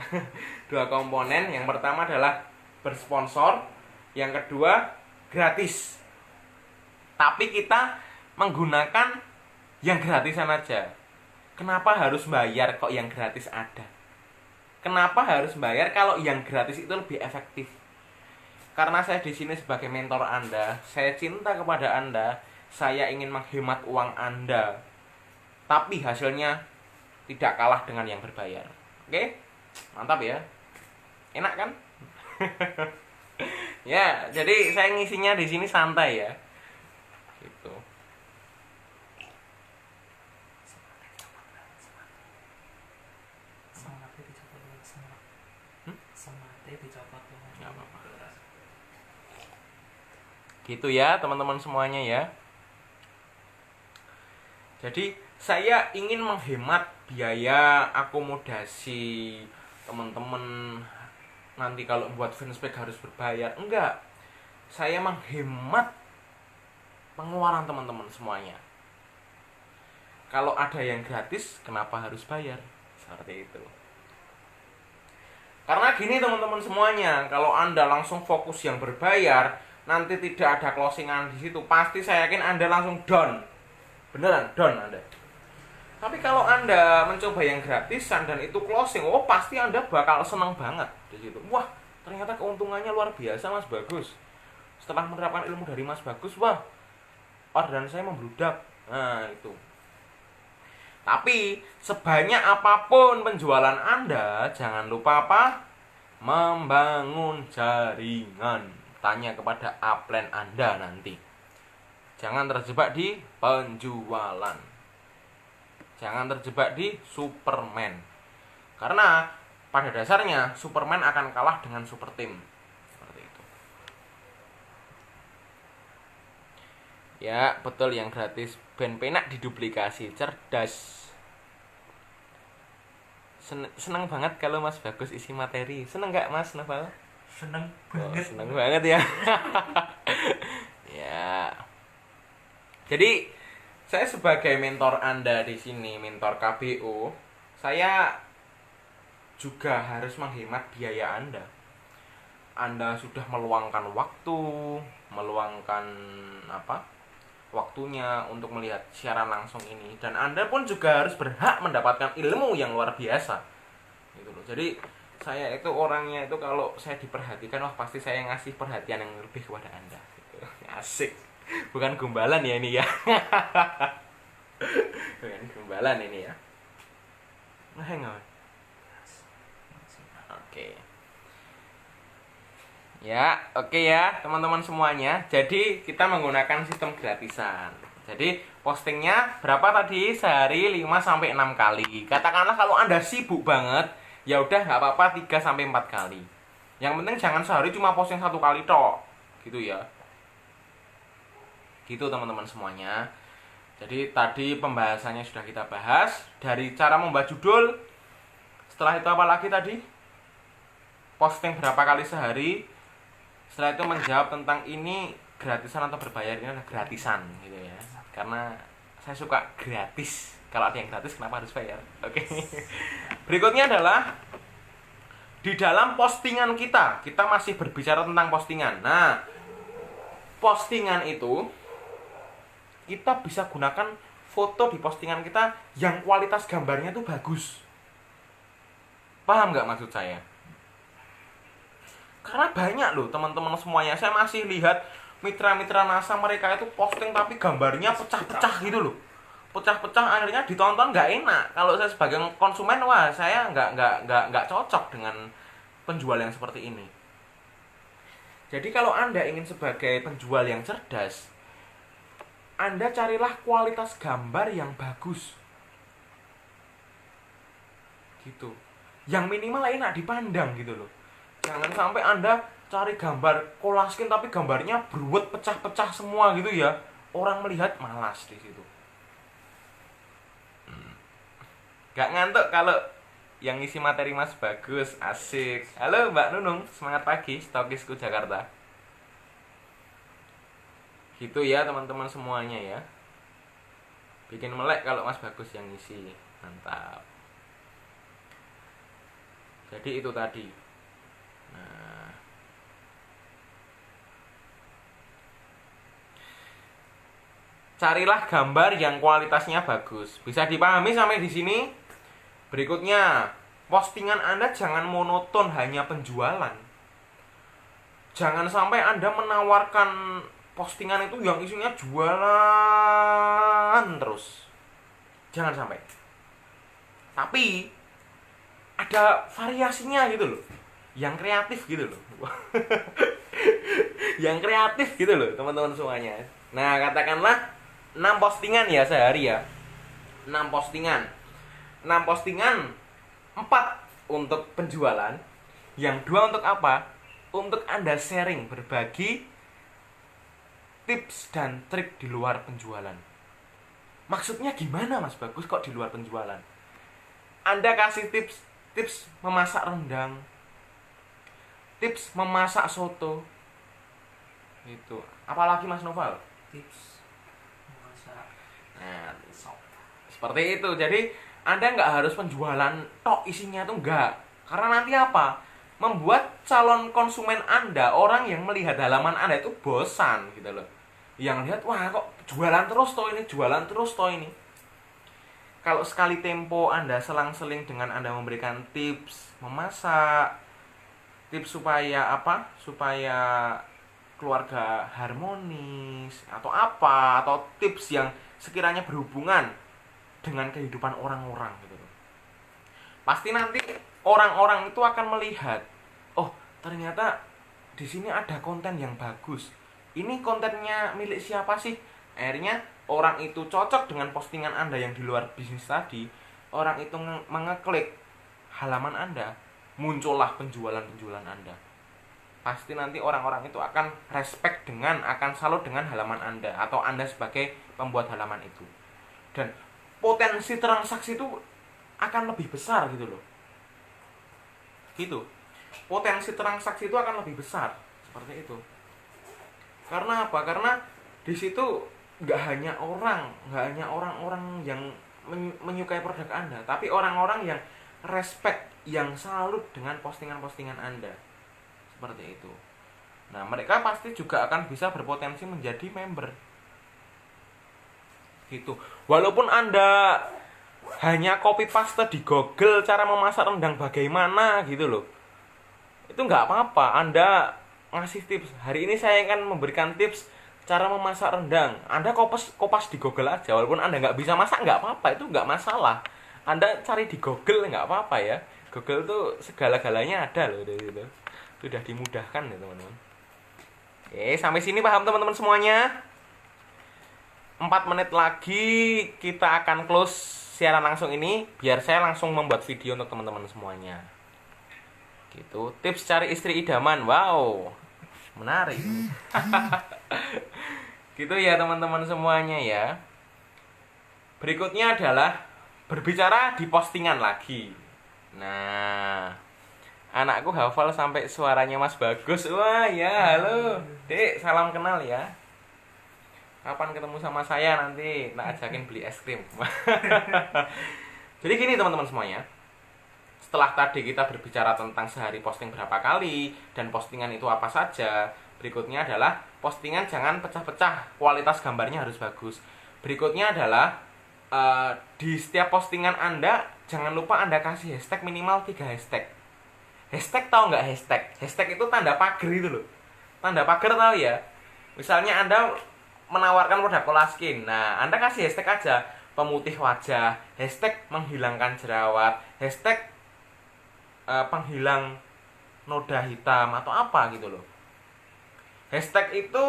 2 komponen. Yang pertama adalah bersponsor, yang kedua gratis. Tapi kita menggunakan yang gratisan aja. Kenapa harus bayar kok yang gratis ada? Kenapa harus bayar kalau yang gratis itu lebih efektif? Karena saya di sini sebagai mentor Anda, saya cinta kepada Anda. saya ingin menghemat uang Anda, tapi hasilnya tidak kalah dengan yang berbayar. Oke? Mantap ya. Enak kan? Ya, jadi saya ngisinya di sini santai ya. Gitu. Semangatnya dicopot dulu, semangat. Semangatnya dicopot dulu. Nggak apa-apa. Gitu ya teman-teman semuanya ya. Jadi saya ingin menghemat biaya akomodasi teman-teman. Nanti kalau buat fanspage harus berbayar. Enggak. Saya menghemat pengeluaran teman-teman semuanya. Kalau ada yang gratis, kenapa harus bayar? Seperti itu. Karena gini teman-teman semuanya, kalau Anda langsung fokus yang berbayar, nanti tidak ada closingan di situ. Pasti saya yakin Anda langsung down. Beneran down Anda. Tapi kalau Anda mencoba yang gratisan dan itu closing, oh pasti Anda bakal senang banget di situ. Wah, ternyata keuntungannya luar biasa Mas Bagus. Setelah menerapkan ilmu dari Mas Bagus, wah, orderan saya membludak. Nah, itu. Tapi sebanyak apapun penjualan Anda, jangan lupa apa? Membangun jaringan. Tanya kepada upline Anda nanti. Jangan terjebak di penjualan. Jangan terjebak di Superman. Karena pada dasarnya Superman akan kalah dengan super team. Seperti itu. Ya, betul yang gratis. Ben penak diduplikasi, cerdas. Seneng banget kalau Mas Bagus isi materi. Seneng gak Mas Novel? Seneng Oh, banget. seneng banget ya. Ya. Jadi saya sebagai mentor Anda di sini, mentor KBO, saya juga harus menghemat biaya Anda. Anda sudah meluangkan waktu, meluangkan waktunya untuk melihat siaran langsung ini, dan Anda pun juga harus berhak mendapatkan ilmu yang luar biasa. Gitu loh. Jadi saya itu orangnya itu kalau saya diperhatikan, wah pasti saya ngasih perhatian yang lebih kepada Anda. Gitu. Asik. Bukan gombalan ya ini ya. Bukan gombalan ini ya. Hang. Oke. Ya, oke ya teman-teman semuanya. Jadi kita menggunakan sistem gratisan. Jadi postingnya berapa tadi? Sehari 5-6 kali. Katakanlah kalau Anda sibuk banget, ya udah nggak apa-apa 3-4 kali. Yang penting jangan sehari cuma posting 1 kali tok. Gitu ya. Gitu teman-teman semuanya. Jadi tadi pembahasannya sudah kita bahas. Dari cara membuat judul. Setelah itu apa lagi tadi? Posting berapa kali sehari. Setelah itu menjawab tentang ini gratisan atau berbayar. Ini adalah gratisan gitu ya. Karena saya suka gratis. Kalau ada yang gratis kenapa harus bayar? Oke. Berikutnya adalah di dalam postingan kita masih berbicara tentang postingan. Nah, postingan itu kita bisa gunakan foto di postingan kita yang kualitas gambarnya tuh bagus. Paham nggak maksud saya? Karena banyak loh teman-teman semuanya. Saya masih lihat mitra-mitra NASA mereka itu posting tapi gambarnya pecah-pecah gitu loh. Pecah-pecah akhirnya ditonton nggak enak. Kalau saya sebagai konsumen, wah saya nggak cocok dengan penjual yang seperti ini. Jadi kalau Anda ingin sebagai penjual yang cerdas, Anda carilah kualitas gambar yang bagus. Gitu. Yang minimal enak dipandang gitu loh. Jangan sampai Anda cari gambar kolaskin tapi gambarnya beruwet pecah-pecah semua gitu ya. Orang melihat malas di situ. Gak ngantuk kalau yang isi materi Mas Bagus, asik. Halo Mbak Nunung, semangat pagi, Stokisku Jakarta. Gitu ya teman-teman semuanya ya. Bikin melek kalau Mas Bagus yang ngisi. Mantap. Jadi itu tadi. Nah, carilah gambar yang kualitasnya bagus. Bisa dipahami sampai di sini? Berikutnya, postingan Anda jangan monoton hanya penjualan. Jangan sampai Anda menawarkan postingan itu yang isinya jualan terus. Jangan sampai. Tapi ada variasinya gitu loh. Yang kreatif gitu loh. Yang kreatif gitu loh, teman-teman semuanya. Nah, katakanlah 6 postingan ya sehari ya. 6 postingan. 6 postingan, 4 untuk penjualan, yang 2 untuk apa? Untuk Anda sharing, berbagi tips dan trik di luar penjualan. Maksudnya gimana Mas Bagus kok di luar penjualan? Anda kasih tips memasak rendang, tips memasak soto. Itu. Apalagi Mas Noval? Tips memasak Nah, sop. seperti itu. Jadi Anda nggak harus penjualan tok isinya tuh nggak. Karena nanti apa? Membuat calon konsumen Anda, orang yang melihat halaman Anda itu bosan gitu loh. Yang lihat, wah kok jualan terus toh ini, jualan terus toh ini. Kalau sekali tempo Anda selang-seling dengan Anda memberikan tips memasak, tips supaya apa? Supaya keluarga harmonis atau apa, atau tips yang sekiranya berhubungan dengan kehidupan orang-orang gitu loh. Pasti nanti orang-orang itu akan melihat, oh ternyata di sini ada konten yang bagus. Ini kontennya milik siapa sih? Akhirnya orang itu cocok dengan postingan Anda yang di luar bisnis tadi. Orang itu mengeklik halaman Anda, muncullah penjualan-penjualan Anda. Pasti nanti orang-orang itu akan respect akan salut dengan halaman Anda atau Anda sebagai pembuat halaman itu. Dan potensi transaksi itu akan lebih besar gitu loh. Gitu. Potensi transaksi itu akan lebih besar seperti itu. Karena apa? Karena di situ nggak hanya orang-orang yang menyukai produk Anda, tapi orang-orang yang respect, yang salut dengan postingan-postingan Anda. Seperti itu. Nah, mereka pasti juga akan bisa berpotensi menjadi member. Gitu. Walaupun Anda hanya copy paste di Google cara memasak rendang bagaimana gitu loh. Itu nggak apa-apa. Anda ngasih tips. Hari ini saya akan memberikan tips cara memasak rendang. Anda kopas di Google aja. Walaupun Anda nggak bisa masak nggak apa-apa, itu nggak masalah. Anda cari di Google nggak apa-apa ya. Google tuh segala-galanya ada loh dari itu. Sudah dimudahkan ya teman-teman. Oke, sampai sini paham teman-teman semuanya? 4 menit lagi kita akan close siaran langsung ini, biar saya langsung membuat video untuk teman-teman semuanya. Gitu, tips cari istri idaman. Wow, menarik. Gitu ya teman-teman semuanya ya. Berikutnya adalah berbicara di postingan lagi. Nah, anakku hafal sampai suaranya Mas Bagus. Wah ya, halo Dek, salam kenal ya. Kapan ketemu sama saya nanti nak ajakin beli es krim. Jadi gini teman-teman semuanya, setelah tadi kita berbicara tentang sehari posting berapa kali dan postingan itu apa saja, berikutnya adalah postingan jangan pecah-pecah, kualitas gambarnya harus bagus. Berikutnya adalah di setiap postingan Anda jangan lupa Anda kasih hashtag minimal 3 hashtag. Hashtag tahu nggak hashtag? Hashtag itu tanda pagar itu loh. Tanda pagar tahu ya? Misalnya Anda menawarkan produk Colaskin. Nah, Anda kasih hashtag aja pemutih wajah, hashtag menghilangkan jerawat, hashtag penghilang noda hitam atau apa gitu loh. Hashtag itu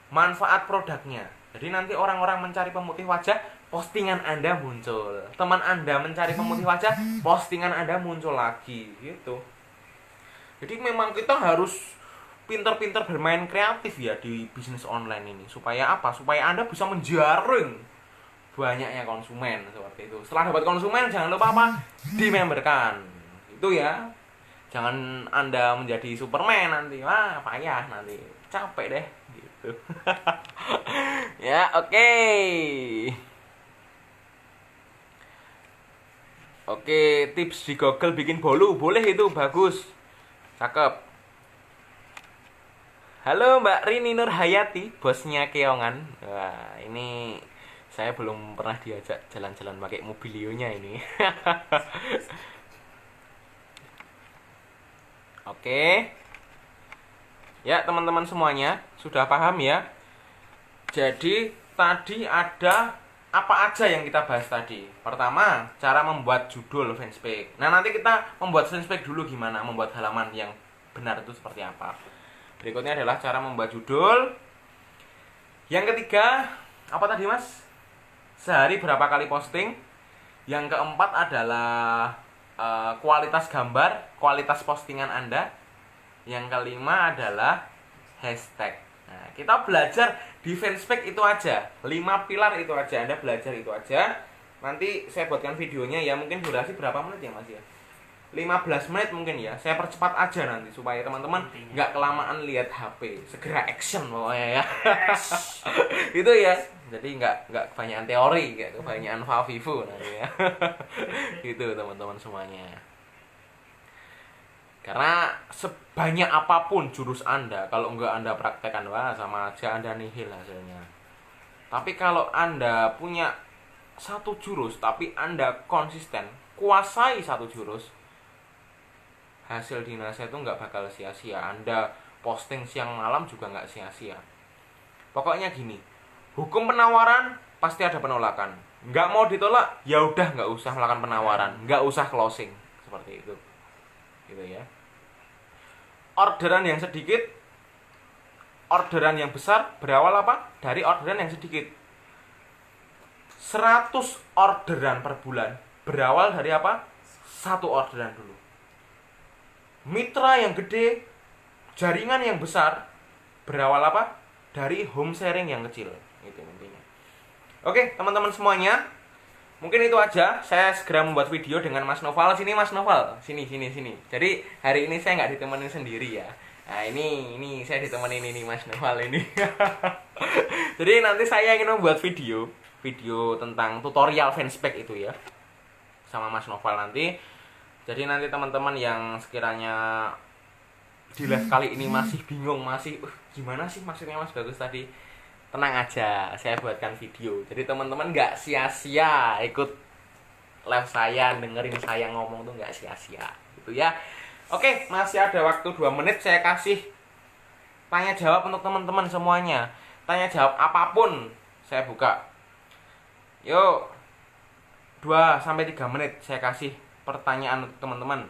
manfaat produknya. Jadi nanti orang-orang mencari pemutih wajah, postingan Anda muncul. Teman Anda mencari pemutih wajah, postingan Anda muncul lagi gitu. Jadi memang kita harus pinter-pinter bermain kreatif ya di bisnis online ini. Supaya apa? Supaya Anda bisa menjaring banyaknya konsumen seperti itu. Setelah dapat konsumen, jangan lupa apa? Dimemberkan. Itu ya. Jangan Anda menjadi Superman nanti. Wah, payah nanti. Capek deh gitu. Ya, oke. Oke, tips di Google bikin bolu. Boleh itu, bagus. Cakep. Halo Mbak Rini Nurhayati, bosnya Keongan. Wah, ini saya belum pernah diajak jalan-jalan pakai mobilionya ini. Oke. Ya, teman-teman semuanya sudah paham ya? Jadi tadi ada apa aja yang kita bahas tadi. Pertama, cara membuat judul fanspage. Nah, nanti kita membuat fanspage dulu gimana, membuat halaman yang benar itu seperti apa. Berikutnya adalah cara membuat judul. Yang ketiga, apa tadi Mas? Sehari berapa kali posting. Yang keempat adalah kualitas gambar, kualitas postingan Anda. Yang kelima adalah hashtag. Nah, kita belajar di fanspage itu aja. 5 pilar itu aja. Anda belajar itu aja. Nanti saya buatkan videonya ya. Mungkin durasi berapa menit ya Mas ya? 15 menit mungkin ya. Saya percepat aja nanti supaya teman-teman nggak kelamaan lihat HP. Segera action pokoknya ya. Itu ya. Jadi nggak kebanyakan teori, nggak kebanyakan favivu nanti ya. Gitu teman-teman semuanya. Karena sebanyak apapun jurus Anda, kalau nggak Anda praktekkan, wah sama aja Anda nihil hasilnya. Tapi kalau Anda punya satu jurus, tapi Anda konsisten, kuasai satu jurus, hasil dinasnya itu nggak bakal sia-sia. Anda posting siang malam juga nggak sia-sia. Pokoknya gini, hukum penawaran pasti ada penolakan. Nggak mau ditolak, ya udah nggak usah melakukan penawaran, nggak usah closing, seperti itu. Gitu ya. Orderan yang sedikit, orderan yang besar berawal apa? Dari orderan yang sedikit. 100 orderan per bulan berawal dari apa? 1 orderan dulu. Mitra yang gede, jaringan yang besar berawal apa? Dari home sharing yang kecil. Itu intinya. Oke, teman-teman semuanya, mungkin itu aja. Saya segera membuat video dengan Mas Noval. Sini Mas Noval, sini. Jadi hari ini saya nggak ditemenin sendiri ya. Nah ini saya ditemenin ini Mas Noval ini. Jadi nanti saya ingin membuat video tentang tutorial fanspage itu ya, sama Mas Noval nanti. Jadi nanti teman-teman yang sekiranya di live kali ini masih bingung, masih gimana sih maksudnya Mas Bagus tadi, tenang aja, saya buatkan video. Jadi teman-teman nggak sia-sia ikut live saya, dengerin saya ngomong tuh nggak sia-sia gitu ya. Oke, masih ada waktu 2 menit, saya kasih tanya jawab untuk teman-teman semuanya. Tanya jawab apapun saya buka. Yuk, 2-3 menit saya kasih pertanyaan untuk teman-teman.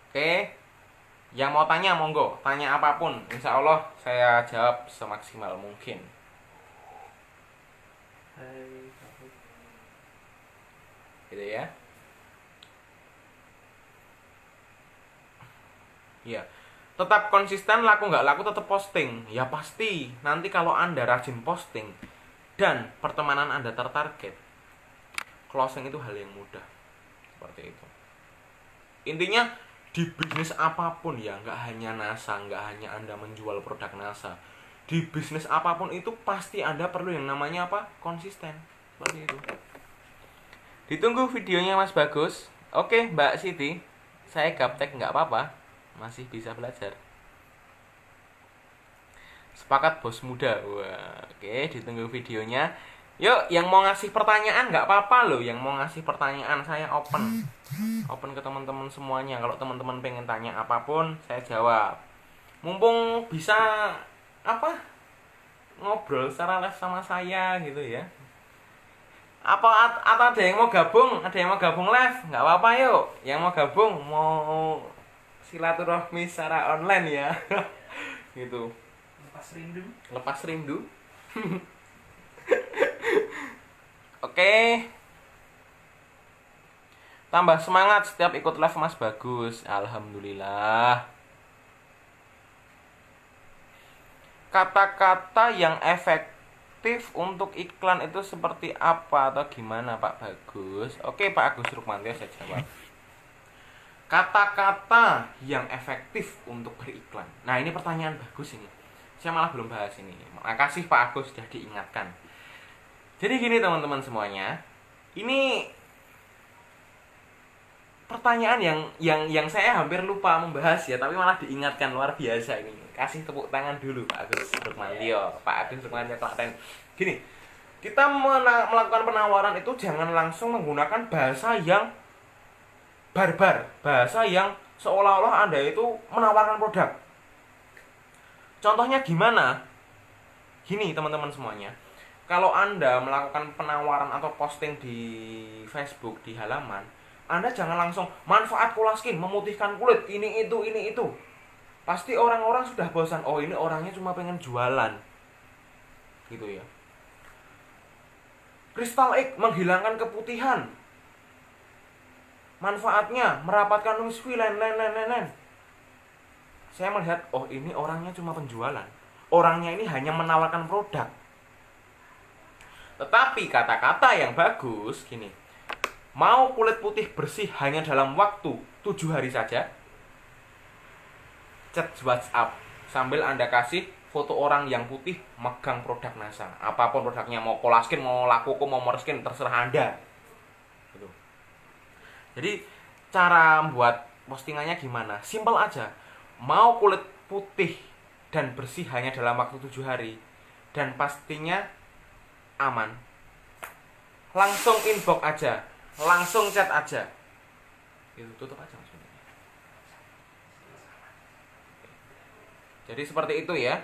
Oke, yang mau tanya monggo, tanya apapun, insya Allah saya jawab semaksimal mungkin. Gitu ya. Iya. Tetap konsisten, laku nggak laku tetap posting. Ya pasti. Nanti kalau Anda rajin posting dan pertemanan Anda tertarget, closing itu hal yang mudah. Seperti itu. Intinya di bisnis apapun ya, nggak hanya NASA, nggak hanya Anda menjual produk NASA. Di bisnis apapun itu pasti Anda perlu yang namanya apa? Konsisten. Seperti itu. Ditunggu videonya Mas Bagus. Oke Mbak Siti, saya gaptek nggak apa-apa, masih bisa belajar. Sepakat bos muda. Wah, oke, ditunggu videonya. Yuk, yang mau ngasih pertanyaan nggak apa-apa loh. Yang mau ngasih pertanyaan saya open ke teman-teman semuanya. Kalau teman-teman pengen tanya apapun, saya jawab. Mumpung bisa apa? Ngobrol secara live sama saya gitu ya. Atau ada yang mau gabung? Ada yang mau gabung live? Nggak apa-apa yuk. Yang mau gabung, mau silaturahmi secara online ya. Gitu. Lepas rindu. Oke. Tambah semangat setiap ikut live Mas Bagus. Alhamdulillah. Kata-kata yang efektif untuk iklan itu seperti apa atau gimana Pak Bagus? Oke Pak Agus Rukmanto, saya jawab. Kata-kata yang efektif untuk beriklan. Nah ini pertanyaan bagus ini. Saya malah belum bahas ini. Makasih Pak Agus sudah diingatkan. Jadi gini teman-teman semuanya, ini pertanyaan yang saya hampir lupa membahas ya, tapi malah diingatkan, luar biasa ini. Kasih tepuk tangan dulu Pak Agus Rukmanto, Pak Agus Rukmanto Klaten. Gini, kita melakukan penawaran itu jangan langsung menggunakan bahasa yang barbar, bahasa yang seolah-olah Anda itu menawarkan produk. Contohnya gimana? Gini teman-teman semuanya, kalau Anda melakukan penawaran atau posting di Facebook di halaman, Anda jangan langsung manfaat Colaskin memutihkan kulit ini itu. Pasti orang-orang sudah bosan. Oh, ini orangnya cuma pengen jualan. Gitu ya. Crystal Egg menghilangkan keputihan. Manfaatnya merapatkan USV lain. Saya melihat, oh ini orangnya cuma penjualan. Orangnya ini hanya menawarkan produk. Tetapi kata-kata yang bagus gini. Mau kulit putih bersih hanya dalam waktu 7 hari saja. Chat WhatsApp sambil Anda kasih foto orang yang putih megang produk NASA. Apapun produknya, mau Colaskin, mau Lakuko, mau Moreskin, terserah Anda. Gitu. Jadi cara buat postingannya gimana? Simple aja. Mau kulit putih dan bersih hanya dalam waktu 7 hari dan pastinya aman. Langsung inbox aja, langsung chat aja. Itu tutup aja maksudnya. Jadi seperti itu ya.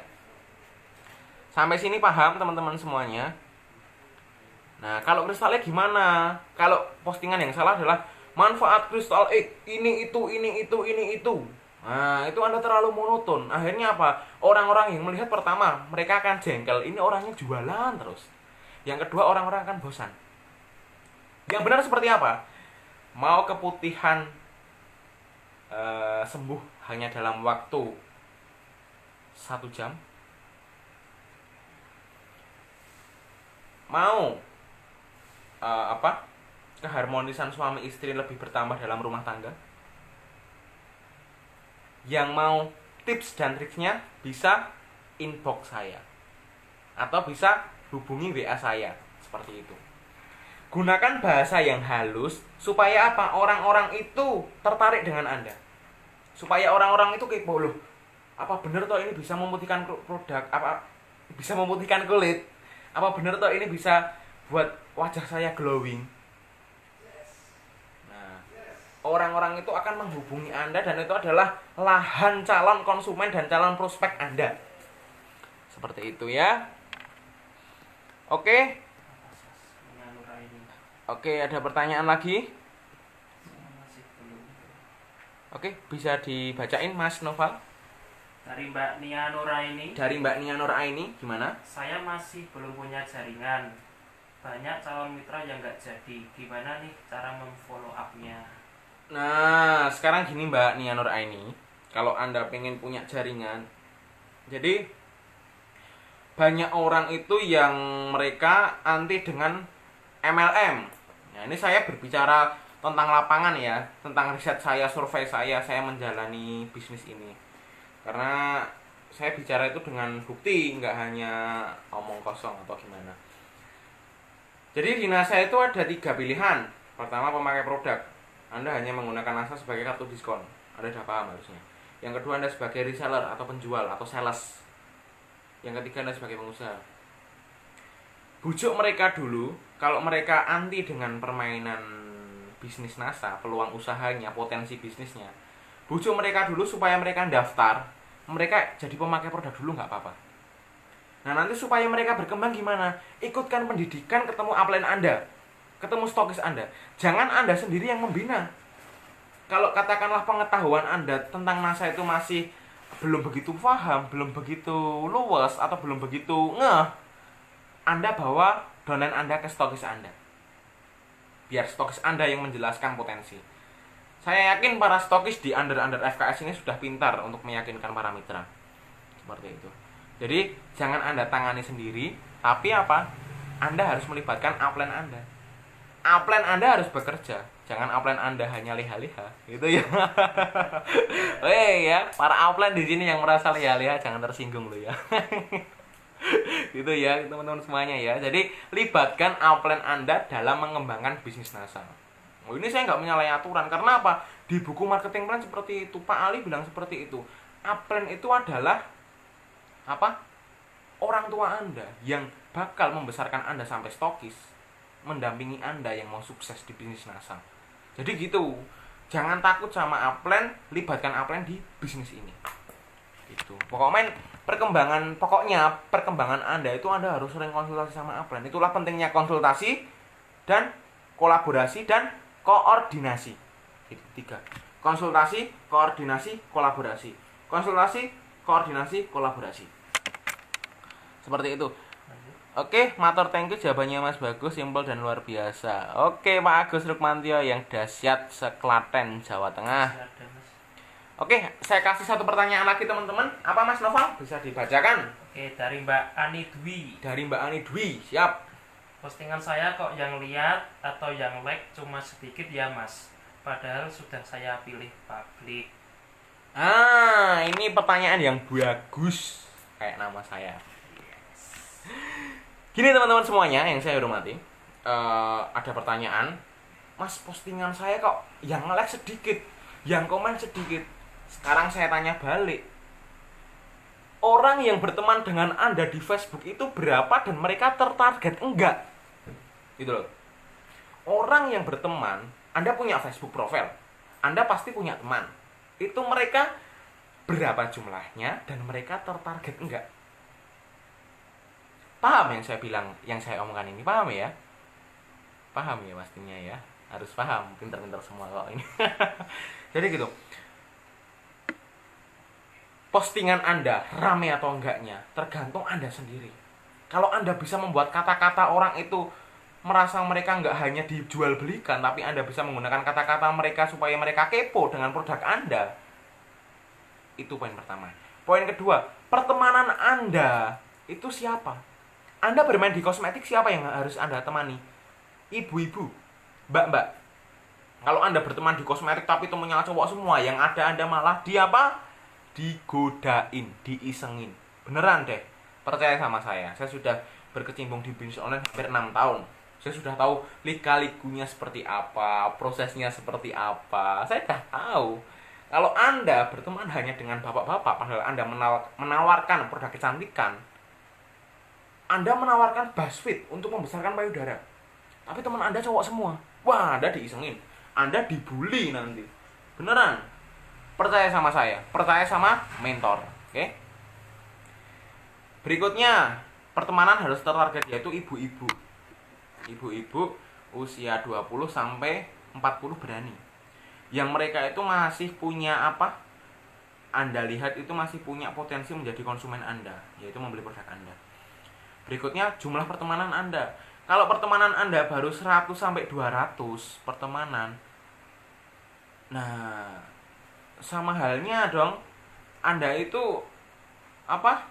Sampai sini paham teman-teman semuanya? Nah, kalau Crystal Egg gimana? Kalau postingan yang salah adalah manfaat Crystal Egg ini itu. Nah, itu Anda terlalu monoton. Akhirnya apa? Orang-orang yang melihat pertama, mereka akan jengkel. Ini orangnya jualan terus. Yang kedua, orang-orang akan bosan. Yang benar seperti apa? Mau keputihan sembuh hanya dalam waktu 1 jam. Mau keharmonisan suami istri lebih bertambah dalam rumah tangga. Yang mau tips dan triknya bisa inbox saya atau bisa hubungi WA saya seperti itu. Gunakan bahasa yang halus supaya apa? Orang-orang itu tertarik dengan Anda. Supaya orang-orang itu kepo loh. Apa benar toh ini bisa memutihkan produk? Apa bisa memutihkan kulit? Apa benar toh ini bisa buat wajah saya glowing? Nah, orang-orang itu akan menghubungi Anda dan itu adalah lahan calon konsumen dan calon prospek Anda. Seperti itu ya. Oke. Oke, ada pertanyaan lagi? Oke, bisa dibacain Mas Noval? Dari Mbak Nia Nuraini. Dari Mbak Nia Nuraini, gimana? Saya masih belum punya jaringan. Banyak calon mitra yang nggak jadi. Gimana nih cara memfollow up-nya? Nah, sekarang gini Mbak Nia Nuraini, kalau Anda pengen punya jaringan, jadi banyak orang itu yang mereka anti dengan MLM. Nah, ini saya berbicara tentang lapangan ya, tentang riset saya, survei saya menjalani bisnis ini. Karena saya bicara itu dengan bukti, nggak hanya omong kosong atau gimana. Jadi di NASA itu ada 3 pilihan. Pertama, pemakai produk. Anda hanya menggunakan NASA sebagai kartu diskon. Anda sudah paham harusnya. Yang kedua, Anda sebagai reseller atau penjual atau sales. Yang ketiga, Anda sebagai pengusaha. Bujuk mereka dulu. Kalau mereka anti dengan permainan bisnis NASA, peluang usahanya, potensi bisnisnya, bujuk mereka dulu supaya mereka daftar. Mereka jadi pemakai produk dulu, nggak apa-apa. Nah, nanti supaya mereka berkembang gimana? Ikutkan pendidikan, ketemu upline Anda, ketemu stokis Anda. Jangan Anda sendiri yang membina. Kalau katakanlah pengetahuan Anda tentang NASA itu masih belum begitu paham, belum begitu luas, atau belum begitu ngeh, Anda bawa downline Anda ke stokis Anda. Biar stokis Anda yang menjelaskan potensi. Saya yakin para stokis di under FKS ini sudah pintar untuk meyakinkan para mitra. Seperti itu. Jadi, jangan Anda tangani sendiri, tapi apa? Anda harus melibatkan upline Anda. Upline Anda harus bekerja. Jangan upline Anda hanya leha-leha, gitu ya. Hei ya, para upline di sini yang merasa leha-leha jangan tersinggung loh ya. Gitu ya, teman-teman semuanya ya. Jadi, libatkan upline Anda dalam mengembangkan bisnis NASA. Oh, ini saya nggak menyalahi aturan. Karena apa? Di buku marketing plan seperti itu. Pak Ali bilang seperti itu. Upline itu adalah apa? Orang tua Anda yang bakal membesarkan Anda sampai stokis, mendampingi Anda yang mau sukses di bisnis NASA. Jadi gitu. Jangan takut sama upline, libatkan upline di bisnis ini. Itu. Pokoknya perkembangan Anda itu Anda harus sering konsultasi sama upline. Itulah pentingnya konsultasi dan kolaborasi dan koordinasi. Itu 3. Konsultasi, koordinasi, kolaborasi. Konsultasi, koordinasi, kolaborasi. Seperti itu. Oke, matur thank you jawabannya Mas Bagus, simpel dan luar biasa. Oke, Pak Agus Rukmantio yang dahsyat seklaten Jawa Tengah. Ada, Mas. Oke, saya kasih satu pertanyaan lagi teman-teman. Apa Mas Noval? Bisa dibacakan. Oke, dari Mbak Ani Dwi. Dari Mbak Ani Dwi, siap. Postingan saya kok yang lihat atau yang like cuma sedikit ya Mas. Padahal sudah saya pilih publik. Ini pertanyaan yang bagus. Kayak nama saya. Gini teman-teman semuanya yang saya hormati, ada pertanyaan, Mas, postingan saya kok yang like sedikit, yang komen sedikit. Sekarang saya tanya balik, orang yang berteman dengan Anda di Facebook itu berapa dan mereka tertarget enggak? Gitu loh. Orang yang berteman, Anda punya Facebook profile, Anda pasti punya teman. Itu mereka berapa jumlahnya dan mereka tertarget enggak? Paham yang saya bilang, yang saya omongkan ini? Paham ya? Paham ya pastinya ya. Harus paham, pinter-pinter semua kok ini. Jadi gitu. Postingan Anda rame atau enggaknya tergantung Anda sendiri. Kalau Anda bisa membuat kata-kata orang itu merasa mereka enggak hanya dijual belikan, tapi Anda bisa menggunakan kata-kata mereka supaya mereka kepo dengan produk Anda. Itu poin pertama. Poin kedua, pertemanan Anda itu siapa? Anda bermain di kosmetik, siapa yang harus Anda temani? Ibu-ibu, mbak-mbak. Kalau Anda berteman di kosmetik tapi temunya cowok semua, yang ada Anda malah digodain, diisengin. Beneran deh, percaya sama saya. Saya sudah berkecimpung di bisnis online hampir 6 tahun. Saya sudah tahu lika-likunya seperti apa, prosesnya seperti apa. Saya sudah tahu. Kalau Anda berteman hanya dengan bapak-bapak, padahal Anda menawarkan produk kecantikan, Anda menawarkan BuzzFeed untuk membesarkan payudara, tapi teman Anda cowok semua. Wah, Anda diisengin, Anda dibully nanti. Beneran. Percaya sama saya, percaya sama mentor. Oke? Berikutnya, pertemanan harus tertarget, yaitu ibu-ibu. Ibu-ibu usia 20 sampai 40 berani. Yang mereka itu masih punya apa? Anda lihat itu masih punya potensi menjadi konsumen Anda, yaitu membeli produk Anda. Berikutnya, jumlah pertemanan Anda. Kalau pertemanan Anda baru 100 sampai 200 pertemanan, nah, sama halnya dong, Anda itu apa?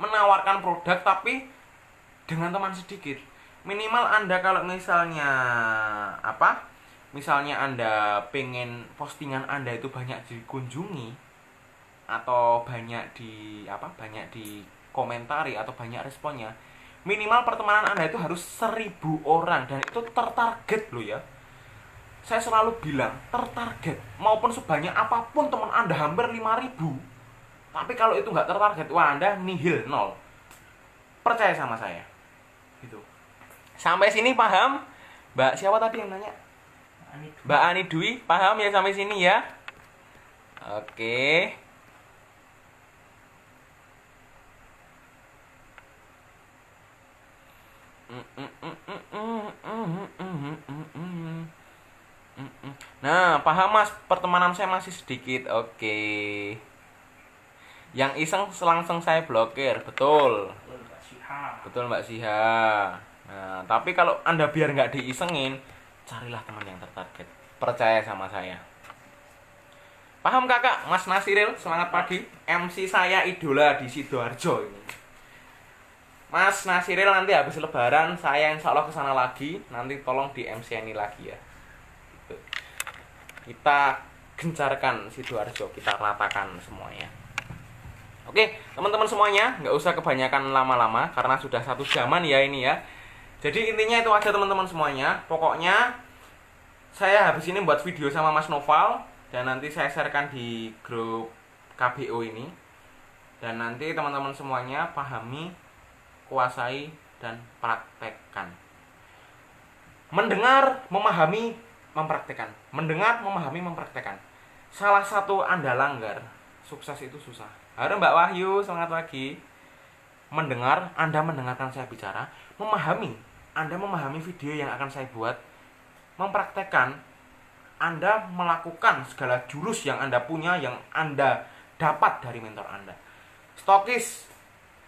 Menawarkan produk tapi dengan teman sedikit. Minimal Anda kalau misalnya apa? Misalnya Anda pengen postingan Anda itu banyak dikunjungi atau banyak di komentari atau banyak responnya, minimal pertemanan Anda itu harus 1000 orang, dan itu tertarget loh ya. Saya selalu bilang tertarget, maupun sebanyak apapun teman Anda, hampir 5000. Tapi kalau itu nggak tertarget, wah, Anda nihil, nol. Percaya sama saya. Gitu. Sampai sini paham? Mbak siapa tadi yang nanya? Mbak Ani Dwi, paham ya sampai sini ya? Oke. Nah, paham Mas, pertemanan saya masih sedikit. Oke. Yang iseng langsung saya blokir, betul. Betul Mbak Siha. Nah, tapi kalau Anda biar nggak diisengin, carilah teman yang tertarget. Percaya sama saya. Paham kakak? Mas Nasiril, semangat pagi. MC saya idola di Sidoarjo ini. Mas Nasiril, nanti habis lebaran saya insya Allah kesana lagi. Nanti tolong di MC ini lagi ya. Gitu. Kita gencarkan Sidoarjo, kita ratakan semuanya. Oke, teman-teman semuanya, nggak usah kebanyakan lama-lama karena sudah 1 jaman ya ini ya. Jadi intinya itu aja teman-teman semuanya. Pokoknya saya habis ini buat video sama Mas Noval, dan nanti saya sharekan di grup KBO ini. Dan nanti teman-teman semuanya pahami, kuasai, dan praktekkan. Mendengar, memahami, mempraktekkan. Mendengar, memahami, mempraktekkan. Salah satu Anda langgar, sukses itu susah. Halo Mbak Wahyu, semangat pagi. Anda mendengarkan saya bicara, Anda memahami video yang akan saya buat, mempraktekkan, Anda melakukan segala jurus yang Anda punya, yang Anda dapat dari mentor Anda. Stokis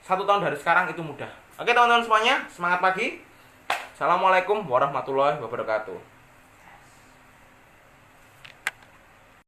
1 tahun dari sekarang itu mudah. Oke teman-teman semuanya, semangat pagi. Assalamualaikum warahmatullahi wabarakatuh.